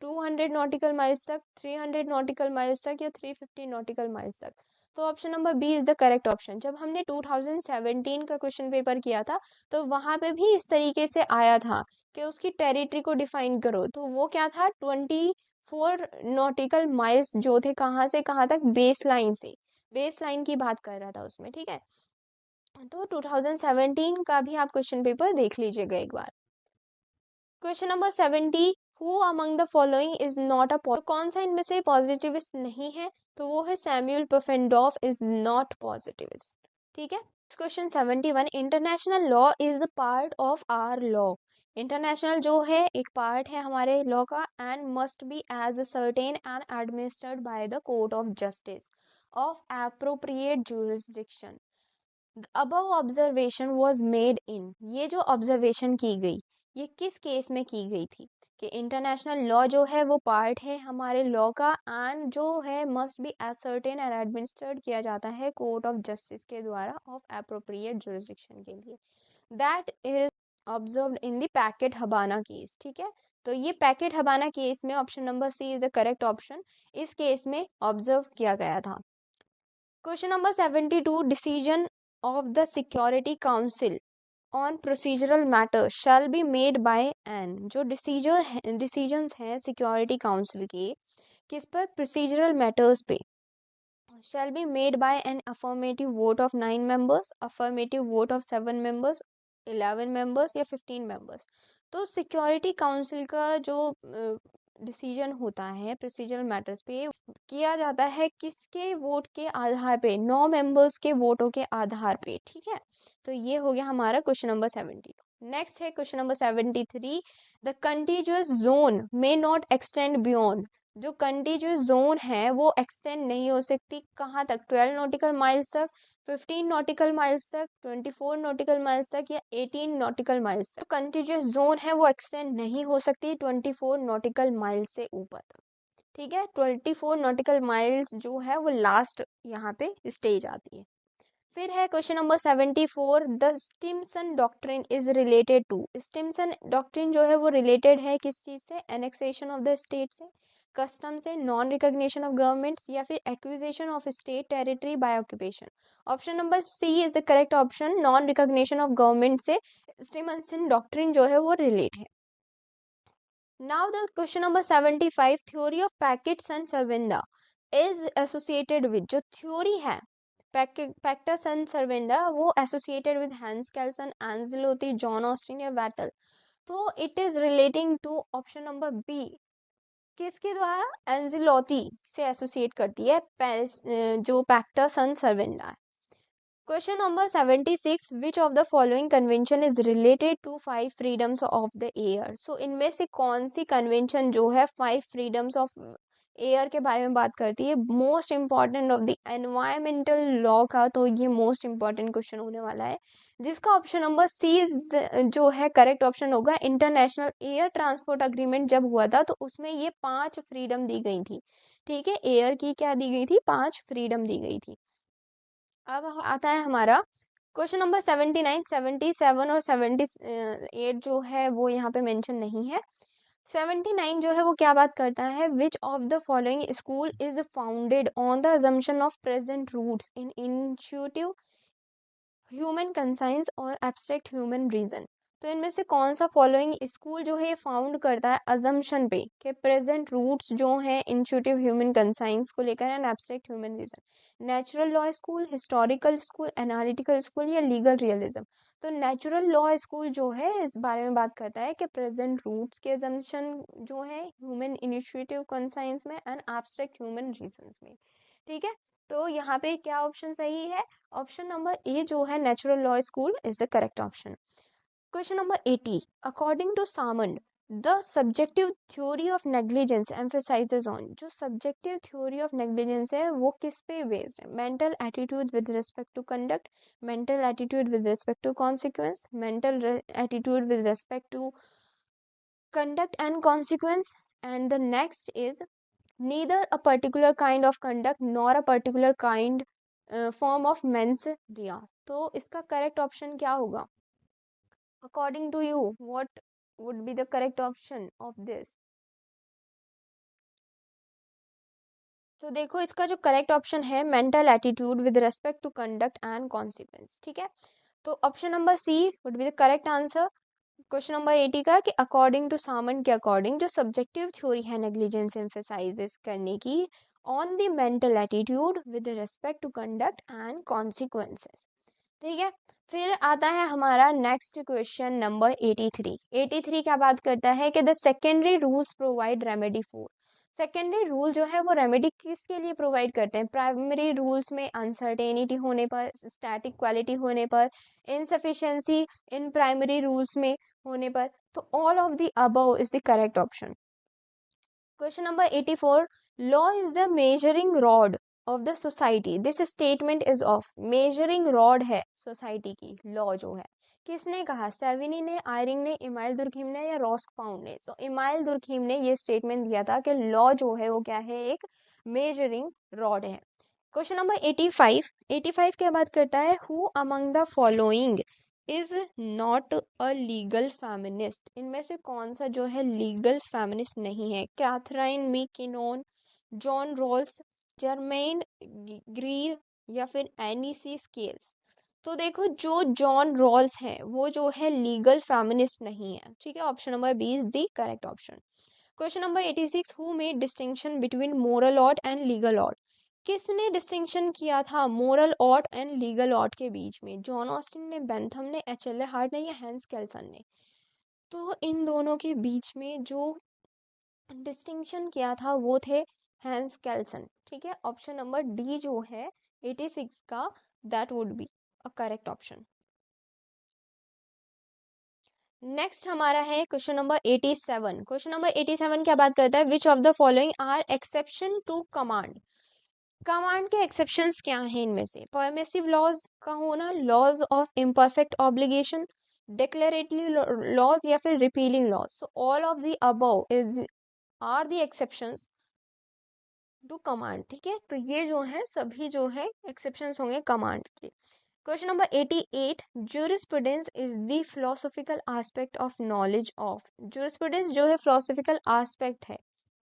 200 नॉटिकल माइल्स तक, 300 नॉटिकल माइल्स तक, या 350 नॉटिकल माइल्स तक। तो option number B is the correct option. जब हमने 2017 का क्वेश्चन पेपर किया था तो वहां पे भी इस तरीके से आया था कि उसकी टेरिटरी को डिफाइन करो। तो वो क्या था? 24 नॉटिकल माइल्स जो थे, कहाँ से कहाँ तक? बेस लाइन से। बेस लाइन की बात कर रहा था उसमें। ठीक है, तो 2017 का भी आप क्वेश्चन पेपर देख लीजिएगा एक बार। Question number 70। Who among the following is not a positive. कौन सा इनमें से पॉजिटिविस्ट नहीं है? तो वो है Samuel Pufendorf is not positivist. ठीक है, question 71। International law is the part of our law. International जो है एक पार्ट है हमारे लॉ का, and must be as certain and administered by the court of justice of appropriate jurisdiction. Above observation was made in. ये जो observation की गई ये किस केस में की गई थी? कि इंटरनेशनल लॉ जो है वो पार्ट है हमारे लॉ का, एंड जो है must be ascertain and administered किया जाता है कोर्ट ऑफ जस्टिस के द्वारा ऑफ एप्रोप्रिएट जुरिस्डिक्शन के लिए। That is observed in the Paquete Habana case. ठीक है, तो ये पैकेट हबाना केस में option number C is the correct option. इस केस में ऑब्जर्व किया गया था। Question number 72। Decision of the Security Council on procedural matters shall be made by an। जो डिसीजंस हैं सिक्योरिटी काउंसिल के किस पर? प्रोसीजरल मैटर्स पे। shall be made by an affirmative vote of 9 members, affirmative vote of 7 members, 11 members या 15 members। तो security council का जो डिसीजन होता है प्रोसीजरल मैटर्स पे किया जाता है किसके वोट के आधार पे? 9 मेंबर्स के वोटों के आधार पे। ठीक है, तो ये हो गया हमारा क्वेश्चन नंबर 72। नेक्स्ट है question number 73। The contiguous zone may not extend beyond. जो कंटीजुअस जोन है वो एक्सटेंड नहीं हो सकती कहाँ तक? 12 नॉटिकल माइल्स तक, 15 नॉटिकल माइल्स तक, 24 नॉटिकल माइल्स तक, या 18 नॉटिकल माइल्स तक। कंटीजुअस जोन है वो एक्सटेंड नहीं हो सकती 24 नॉटिकल माइल्स से ऊपर तक। ठीक है, 24 नॉटिकल माइल्स जो है वो लास्ट यहाँ पे स्टेज आती है। फिर है question number 74। The Stimson doctrine is related to. Stimson doctrine जो है वो रिलेटेड है किस चीज से? एनेक्सेशन ऑफ द स्टेट से, कस्टम से, नॉन रिकॉग्निशन ऑफ गवर्नमेंट्स, या फिर acquisition of state territory by occupation. Option number C is the correct option. Non recognition of government से स्टिम्सन डॉक्ट्रिन जो है वो रिलेट है। Now the question number 75। theory of Packett's and Servanda is associated with। जो theory है Packett's and Servanda वो associated with Hans Kelsen, Ancelotti, John Austin या Vattel। तो it is relating to option number B। किसके द्वारा? एंजिलोती से associate करती है जो Packett's and Servanda है। Question number 76। Which of the following convention is related to 5 freedoms of the air. So इनमें से कौन सी कन्वेंशन जो है 5 फ्रीडम्स ऑफ एयर के बारे में बात करती है, most important of the environmental law का, तो ये मोस्ट इंपॉर्टेंट क्वेश्चन होने वाला है, जिसका ऑप्शन नंबर सी जो है करेक्ट ऑप्शन होगा। इंटरनेशनल एयर ट्रांसपोर्ट अग्रीमेंट जब हुआ था तो उसमें ये 5 फ्रीडम दी गई थी, ठीक है, एयर की क्या दी गई थी, 5 फ्रीडम दी गई थी। अब आता है हमारा क्वेश्चन नंबर 79, 77 और 78 जो है वो यहाँ पे मेंशन नहीं है। 79 जो है वो क्या बात करता है, which of the following school is founded on the assumption of present roots in intuitive human conscience और एब्स्ट्रैक्ट ह्यूमन रीजन। तो इनमें से कौन सा फॉलोइंग स्कूल जो है ये फाउंड करता है अजम्पशन पे कि प्रेजेंट रूट्स जो हैं इंट्यूटिव ह्यूमन कंसाइंस को लेकर and abstract human reason. Natural law school, historical school, analytical school या लीगल रियलिज्म। तो नेचुरल लॉ स्कूल जो है इस बारे में बात करता है कि प्रेजेंट रूट्स के अजम्पशन जो है ह्यूमन इनिशिएटिव कंसाइंस में एंड एब्स्ट्रैक्ट ह्यूमन रीजंस में, ठीक है। तो यहाँ पे क्या ऑप्शन सही है, ऑप्शन नंबर ए जो है natural law school is the correct option. Question number 80, according to Salmond the subjective theory of negligence emphasises on, जो सब्जेक्टिव थ्योरी ऑफ नेग्लिजेंस है वो किस पे बेस्ड है, mental attitude with respect to conduct, mental attitude with respect to consequence, mental attitude with respect to conduct and consequence, and the next is neither a particular kind of conduct nor a particular kind form of mens rea। तो इसका correct option क्या होगा, according to you what would be the correct option of this. तो देखो इसका जो correct option है mental attitude with respect to conduct and consequence, ठीक है। तो option number C would be the correct answer question number 80 का, कि अकॉर्डिंग टू सामन के अकॉर्डिंग जो सब्जेक्टिव थ्योरी है नेग्लिजेंस एम्फेसाइजेस करने की on the mental attitude with respect to conduct and consequences, ठीक है। फिर आता है हमारा नेक्स्ट क्वेश्चन नंबर 83। 83 क्या बात करता है कि the secondary rules provide remedy for, secondary rule जो है वो रेमेडी किसके लिए प्रोवाइड करते हैं, प्राइमरी रूल्स में अनसर्टेनिटी होने पर, स्टैटिक क्वालिटी होने पर, इनसफिशिएंसी इन प्राइमरी रूल्स में होने पर। तो all of the above is the correct option. Question number 84, law is the measuring rod of the society, this statement is of, measuring rod है society की law जो है, किसने कहा, सेविनी ने, आयरिंग ने, इमाइल दुर्खिम ने या रॉस्कपाउंड ने। तो इमाइल दुर्खिम ने ये स्टेटमेंट दिया था कि लॉ जो है वो क्या है, एक मेजरिंग रॉड है। क्वेश्चन नंबर 85, 85 क्या बात करता है, who among the following is not a legal feminist, इनमें से कौन सा जो है लीगल फेमिनिस्ट नहीं है, Catharine MacKinnon, John Rawls, Germaine Greer या फिर एनीसी स्केल्स। तो देखो जो जॉन रॉल्स है वो जो है लीगल फेमिनिस्ट नहीं है, ठीक है, option number B is the correct option. Question number 86, who made distinction between moral ought and legal ought, किसने डिस्टिंक्शन किया था moral ought and legal ought के बीच में, जॉन ऑस्टिन ने, बेंथम ने, एचएल हार्ट ने या हैंस केल्सन ने। तो इन दोनों के बीच में जो डिस्टिंक्शन किया था वो थे हैंस केल्सन, ठीक है, ऑप्शन नंबर डी जो है 86 का that would be a correct option. Next हमारा है क्वेश्चन नंबर 87। क्वेश्चन नंबर 87 क्या बात करता है, which of the following are exception to command, command के एक्सेप्शंस क्या हैं इनमें से, परमिसिव लॉज का होना, laws of imperfect obligation, declaratory laws या फिर रिपीलिंग लॉज। तो all of the above is are the exceptions to command, ठीक है। तो ये जो है सभी जो है एक्सेप्शंस होंगे कमांड के। Question number 88, jurisprudence is the philosophical aspect of knowledge of, jurisprudence जो है फिलोसॉफिकल एस्पेक्ट है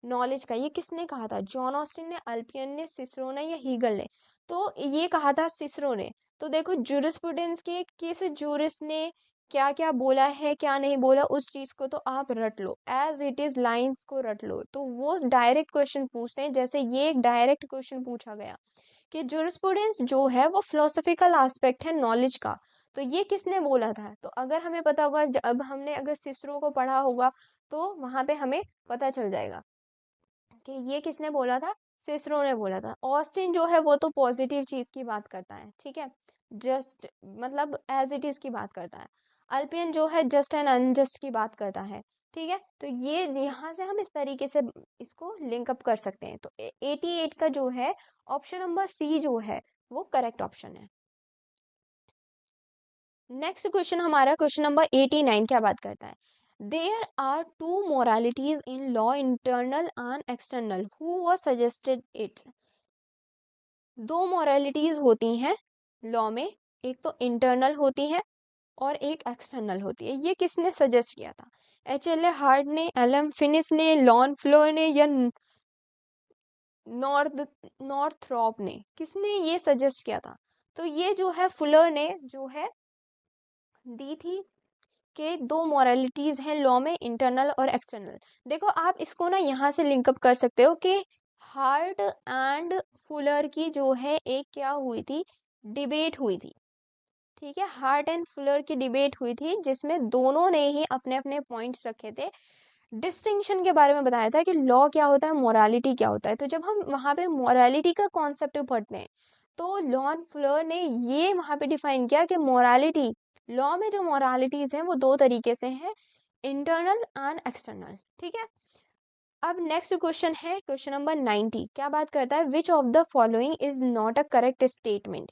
नॉलेज का, ये किसने कहा था, जॉन ऑस्टिन ने, अल्पियन ने, सिसरो ने या हीगल ने। तो ये कहा था सिसरो ने। तो देखो ज्यूरिस्प्रूडेंस के किस ज्यूरिस्ट ने क्या क्या बोला है क्या नहीं बोला उस चीज को तो आप रट लो, एज इट इज लाइंस को रट लो। तो वो डायरेक्ट क्वेश्चन पूछते हैं, जैसे ये एक डायरेक्ट क्वेश्चन पूछा गया कि ज्यूरिस्प्रूडेंस जो है वो फिलोसॉफिकल एस्पेक्ट है नॉलेज का, तो ये किसने बोला था। तो अगर हमें पता होगा, अब हमने अगर सिसरो को पढ़ा होगा तो वहां पे हमें पता चल जाएगा कि ये किसने बोला था, सिसरो ने बोला था। ऑस्टिन जो है वो तो पॉजिटिव चीज की बात करता है, ठीक है, जस्ट मतलब एज इट इज की बात करता है। अल्पियन जो है जस्ट एंड अनजस्ट की बात करता है। ठीक है, तो ये यहाँ से हम इस तरीके से इसको लिंकअप कर सकते हैं। तो 88 का जो है ऑप्शन नंबर सी जो है वो करेक्ट ऑप्शन है। नेक्स्ट क्वेश्चन हमारा क्वेश्चन नंबर 89 क्या बात करता है, there are two moralities in law, internal and external, who was suggested it. दो मोरालिटीज होती हैं लॉ में, एक तो इंटरनल होती है और एक एक्सटर्नल होती है। ये किसने सजेस्ट किया था, HLA हार्ट ने, LM फिनिस ने, लॉन फ्लोर ने, या नॉर्थरॉप ने, किसने ये सजेस्ट किया था। तो ये जो है फुलर ने जो है दी थी कि दो मोरालिटीज हैं लॉ में, इंटरनल और एक्सटर्नल। देखो आप इसको ना यहाँ से लिंकअप कर सकते हो कि हार्ट एंड फुलर की जो है एक क्या हुई थी, डिबेट हुई थी। ठीक है, हार्ट एंड फुलर की डिबेट हुई थी जिसमें दोनों ने ही अपने अपने पॉइंट्स रखे थे, डिस्टिंक्शन के बारे में बताया था कि लॉ क्या होता है, मोरालिटी क्या होता है। तो जब हम वहां पे मोरालिटी का कॉन्सेप्ट पढ़ते हैं तो लॉन फ्लर ने ये वहां पे डिफाइन किया कि मोरालिटी, लॉ में जो मोरालिटीज हैं वो दो तरीके से हैं, इंटरनल एंड एक्सटर्नल। ठीक है, अब नेक्स्ट क्वेश्चन है क्वेश्चन नंबर 90, क्या बात करता है, which of the following is not a correct statement.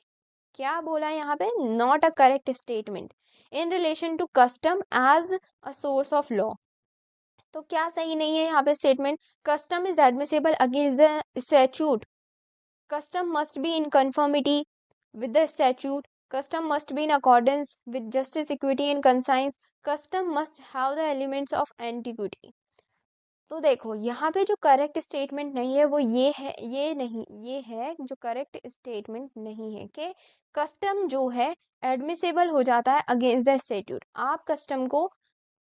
क्या बोला है यहाँ पे, not a correct statement in relation to custom as a source of law. तो क्या सही नहीं है यहाँ पे statement, custom is admissible against the statute, custom must be in conformity with the statute, custom must be in accordance with justice, equity and conscience, custom must have the elements of antiquity। तो देखो यहाँ पे जो correct statement नहीं है वो ये है, ये नहीं, ये है जो करेक्ट स्टेटमेंट नहीं है कि कस्टम जो है एडमिसेबल हो जाता है अगेंस्ट द स्टैट्यूट। आप कस्टम को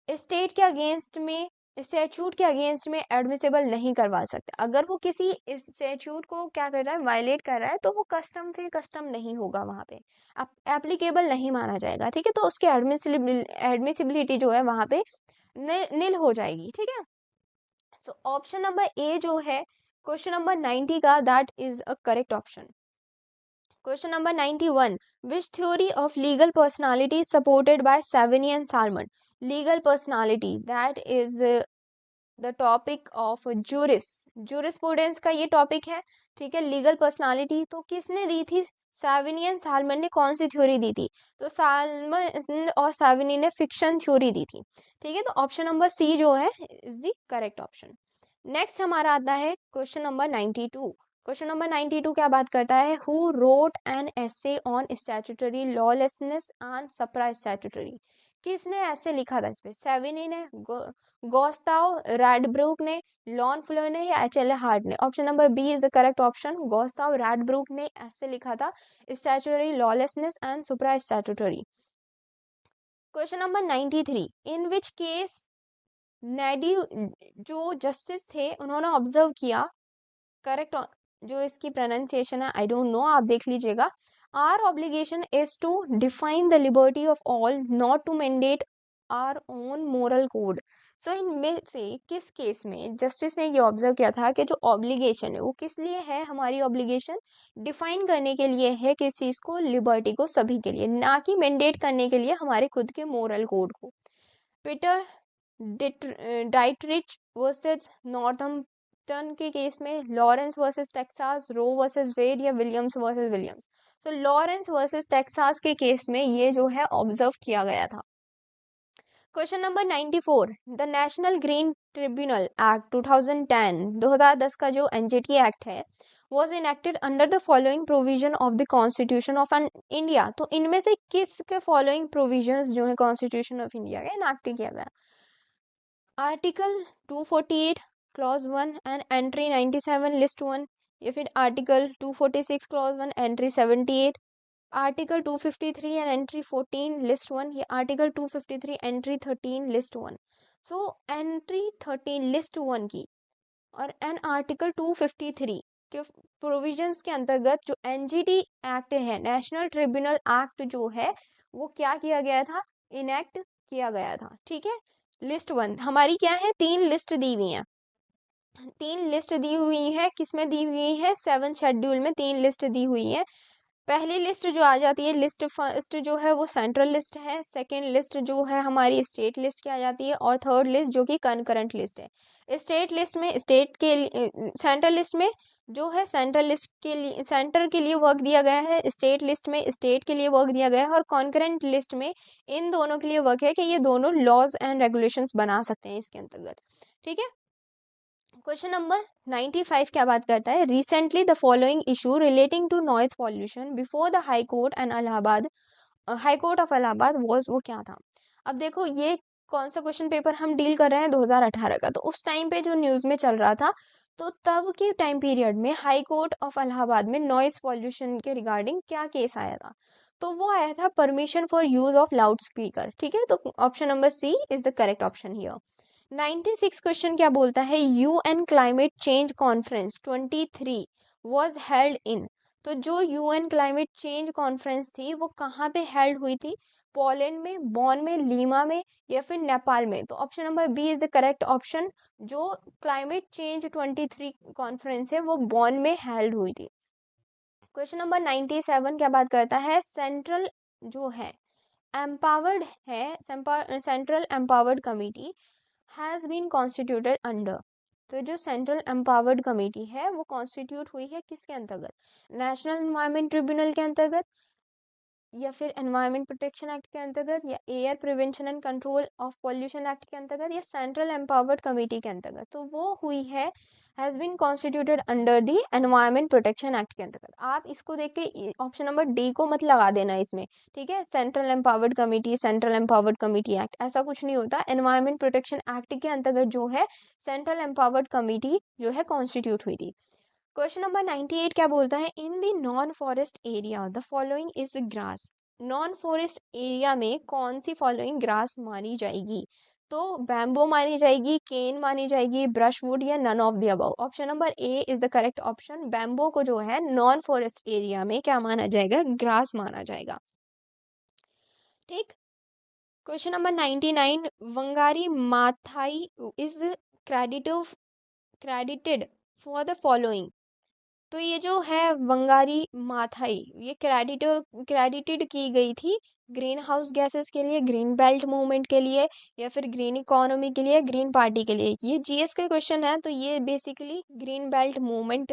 स्टेट के अगेंस्ट में, स्टैट्यूट के अगेंस्ट में एडमिसेबल नहीं करवा सकते। अगर वो किसी स्टैट्यूट को क्या कर रहा है, वायलेट कर रहा है, तो वो कस्टम फिर कस्टम नहीं होगा, वहां पे एप्लीकेबल नहीं माना जाएगा। ठीक है, तो उसकी एडमिसिबिलिटी जो है वहां पे नील हो जाएगी। ठीक है, तो ऑप्शन नंबर ए जो है क्वेश्चन नंबर 90 का, that is a correct option. Question number 91. Which theory of legal personality is supported by Savigny and Salmon? Legal personality, that is the topic of jurisprudence का ये topic है। ठीक है, legal personality तो किसने दी थी, Savigny and salmon ने कौन सी थ्योरी दी थी, तो सालमन और सैविनी ने फिक्शन थ्योरी दी थी। ठीक है, तो ऑप्शन नंबर सी जो है is the correct option. Next हमारा आता है क्वेश्चन नंबर 92। क्वेश्चन नंबर 92 क्या बात करता है, who wrote an essay on statutory lawlessness and Sapra statutory. किसने ऐसे लिखा था इस पे, सेविनी ने, गोस्ताव रैडब्रूक ने, लॉन फ्लर ने, या HLA हार्ट ने। Option number B is the correct option, Gustav Radbruch ने ऐसे लिखा था, statutory lawlessness and supra statutory. Question number 93, in which case नेडी जो जस्टिस थे उन्होंने ऑब्जर्व किया, करेक्ट जो इसकी प्रोनाउंसिएशन है आई डोंट नो, आप देख लीजिएगा, our obligation is to define the liberty of all, not to mandate our own moral code. So इनमें से किस केस में जस्टिस ने ये ऑब्जर्व किया था कि जो ऑब्लिगेशन है वो किस लिए है, हमारी ऑब्लिगेशन डिफाइन करने के लिए है किस चीज को, लिबर्टी को, सभी के लिए, ना कि मैंडेट करने के लिए हमारे खुद के मोरल कोड को। पीटर डाइटरिच वर्सेस नॉर्थम्पटन के केस में, Lawrence versus Texas, Roe versus Wade, या विलियम्स वर्सेस विलियम्स। तो लॉरेंस वर्सेस टेक्सास के केस में ये जो है ऑब्जर्व किया गया था। Question number 94, the National Green Tribunal Act 2010, 2010 का जो NGT एक्ट है was enacted under the following provision of the constitution of an India। तो इनमें से किस के following provisions जो है कॉन्स्टिट्यूशन ऑफ इंडिया का इनैक्ट किया गया, article 248 clause 1 and entry 97 list 1, या फिर article 246 clause 1 entry 78, article 253 and entry 14 list 1, या article 253 entry 13 list 1। So entry 13 list 1 की और एन आर्टिकल 253 के प्रोविजंस के अंतर्गत जो NGT एक्ट है, नेशनल ट्रिब्यूनल एक्ट जो है, वो क्या किया गया था, इनेक्ट किया गया था। ठीक है, लिस्ट 1 हमारी क्या है, 3 लिस्ट दी हुई है, 3 लिस्ट दी हुई है, किसमें दी हुई है, 7 शेड्यूल में 3 लिस्ट दी हुई है। पहली लिस्ट जो आ जाती है, लिस्ट फर्स्ट जो है वो सेंट्रल लिस्ट है, सेकंड लिस्ट जो है हमारी स्टेट लिस्ट की आ जाती है, और थर्ड लिस्ट जो कि कनकरेंट लिस्ट है। स्टेट लिस्ट में स्टेट के सेंट्रल लिस्ट में जो है सेंट्रल लिस्ट के लिए सेंटर के लिए वर्क दिया गया है, स्टेट लिस्ट में स्टेट के लिए वर्क दिया गया है, और कॉन्करेंट लिस्ट में इन दोनों के लिए वर्क है कि ये दोनों लॉज एंड रेगुलेशंस बना सकते हैं इसके अंतर्गत। ठीक है। क्वेश्चन नंबर 95 क्या बात करता है, recently the following issue relating to noise pollution before the high court and Allahabad high court of Allahabad was, वो क्या था। अब देखो ये कौन सा क्वेश्चन पेपर हम डील कर रहे हैं, 2018 का। तो उस टाइम पे जो न्यूज में चल रहा था, तो तब के टाइम पीरियड में हाई कोर्ट ऑफ इलाहाबाद में नॉइज पॉल्यूशन के रिगार्डिंग क्या केस आया था। तो वो आया था permission for use of loud speaker. ठीक है, तो option number C is the correct option here. 96 question क्या बोलता है, UN climate change conference 23 was held in. तो जो यूएन क्लाइमेट चेंज कॉन्फ्रेंस थी वो कहाँ पे हेल्ड हुई थी, पोलैंड में, बॉन में, लीमा में, या फिर नेपाल में। तो option number B is the correct option. जो क्लाइमेट चेंज 23 कॉन्फ्रेंस है वो बॉन में हेल्ड हुई थी। क्वेश्चन नंबर 97 क्या बात करता है, सेंट्रल जो है एम्पावर्ड है, central empowered committee has been constituted under. तो जो सेंट्रल एम्पावर्ड कमेटी है वो कॉन्स्टिट्यूट हुई है किसके अंतर्गत, नेशनल एनवायरमेंट ट्रिब्यूनल के अंतर्गत, या फिर एनवायरमेंट प्रोटेक्शन एक्ट के अंतर्गत, या air prevention and control of pollution act के अंतर्गत, या सेंट्रल एम्पावर्ड कमेटी के अंतर्गत। तो वो हुई है has been constituted under the environment protection act के अंतर्गत। आप इसको देख के ऑप्शन नंबर डी को मत लगा देना इसमें। ठीक है, central empowered committee, central empowered committee act, ऐसा कुछ नहीं होता। एनवायरमेंट प्रोटेक्शन एक्ट के अंतर्गत जो है सेंट्रल एम्पावर्ड कमेटी जो है कॉन्स्टिट्यूट हुई थी। क्वेश्चन नंबर 98 क्या बोलता है, in the non forest area the following is grass. Non forest area में कौन सी फॉलोइंग ग्रास मानी जाएगी। तो बैम्बो मानी जाएगी, केन मानी जाएगी, ब्रशवुड, या none of the above. Option number A is the correct option. Bamboo को जो है नॉन फॉरेस्ट एरिया में क्या माना जाएगा, ग्रास माना जाएगा। ठीक। Question number 99, Wangari Maathai is credited for the following. तो ये जो है वंगारी माथाई, ये क्रेडिटेड की गई थी ग्रीन हाउस गैसेस के लिए, ग्रीन बेल्ट मूवमेंट के लिए, या फिर ग्रीन इकोनॉमी के लिए, ग्रीन पार्टी के लिए। ये जीएस का क्वेश्चन है, तो ये बेसिकली ग्रीन बेल्ट मूवमेंट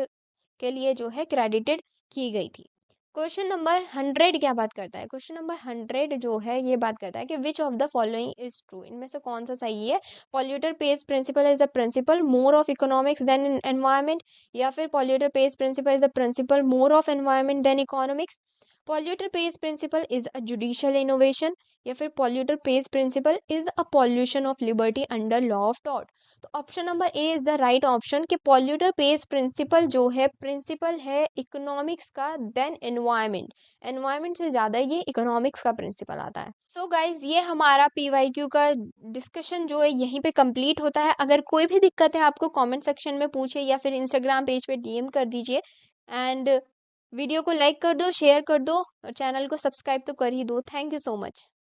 के लिए जो है क्रेडिटेड की गई थी। क्वेश्चन नंबर 100 क्या बात करता है, क्वेश्चन नंबर 100 जो है ये बात करता है कि which of the following is true, इनमें से कौन सा सही है। Polluter pays principle is the principle more of economics than environment, या फिर polluter pays principle is the principle more of environment than economics, polluter pays principle is a judicial innovation, या फिर polluter pays principle is a pollution of liberty under law of टॉट। तो option number A is the right option कि polluter pays principal जो है principal है economics का then environment. Environment से ज्यादा ये इकोनॉमिक्स का प्रिंसिपल आता है। सो गाइज ये हमारा पीवाईक्यू का डिस्कशन जो है यहीं पे कंप्लीट होता है। अगर कोई भी दिक्कत है आपको कमेंट सेक्शन में पूछे, या फिर इंस्टाग्राम पेज पे डीएम कर दीजिए। एंड वीडियो को लाइक कर दो, शेयर कर दो, और चैनल को सब्सक्राइब तो कर ही दो। Thank you so much.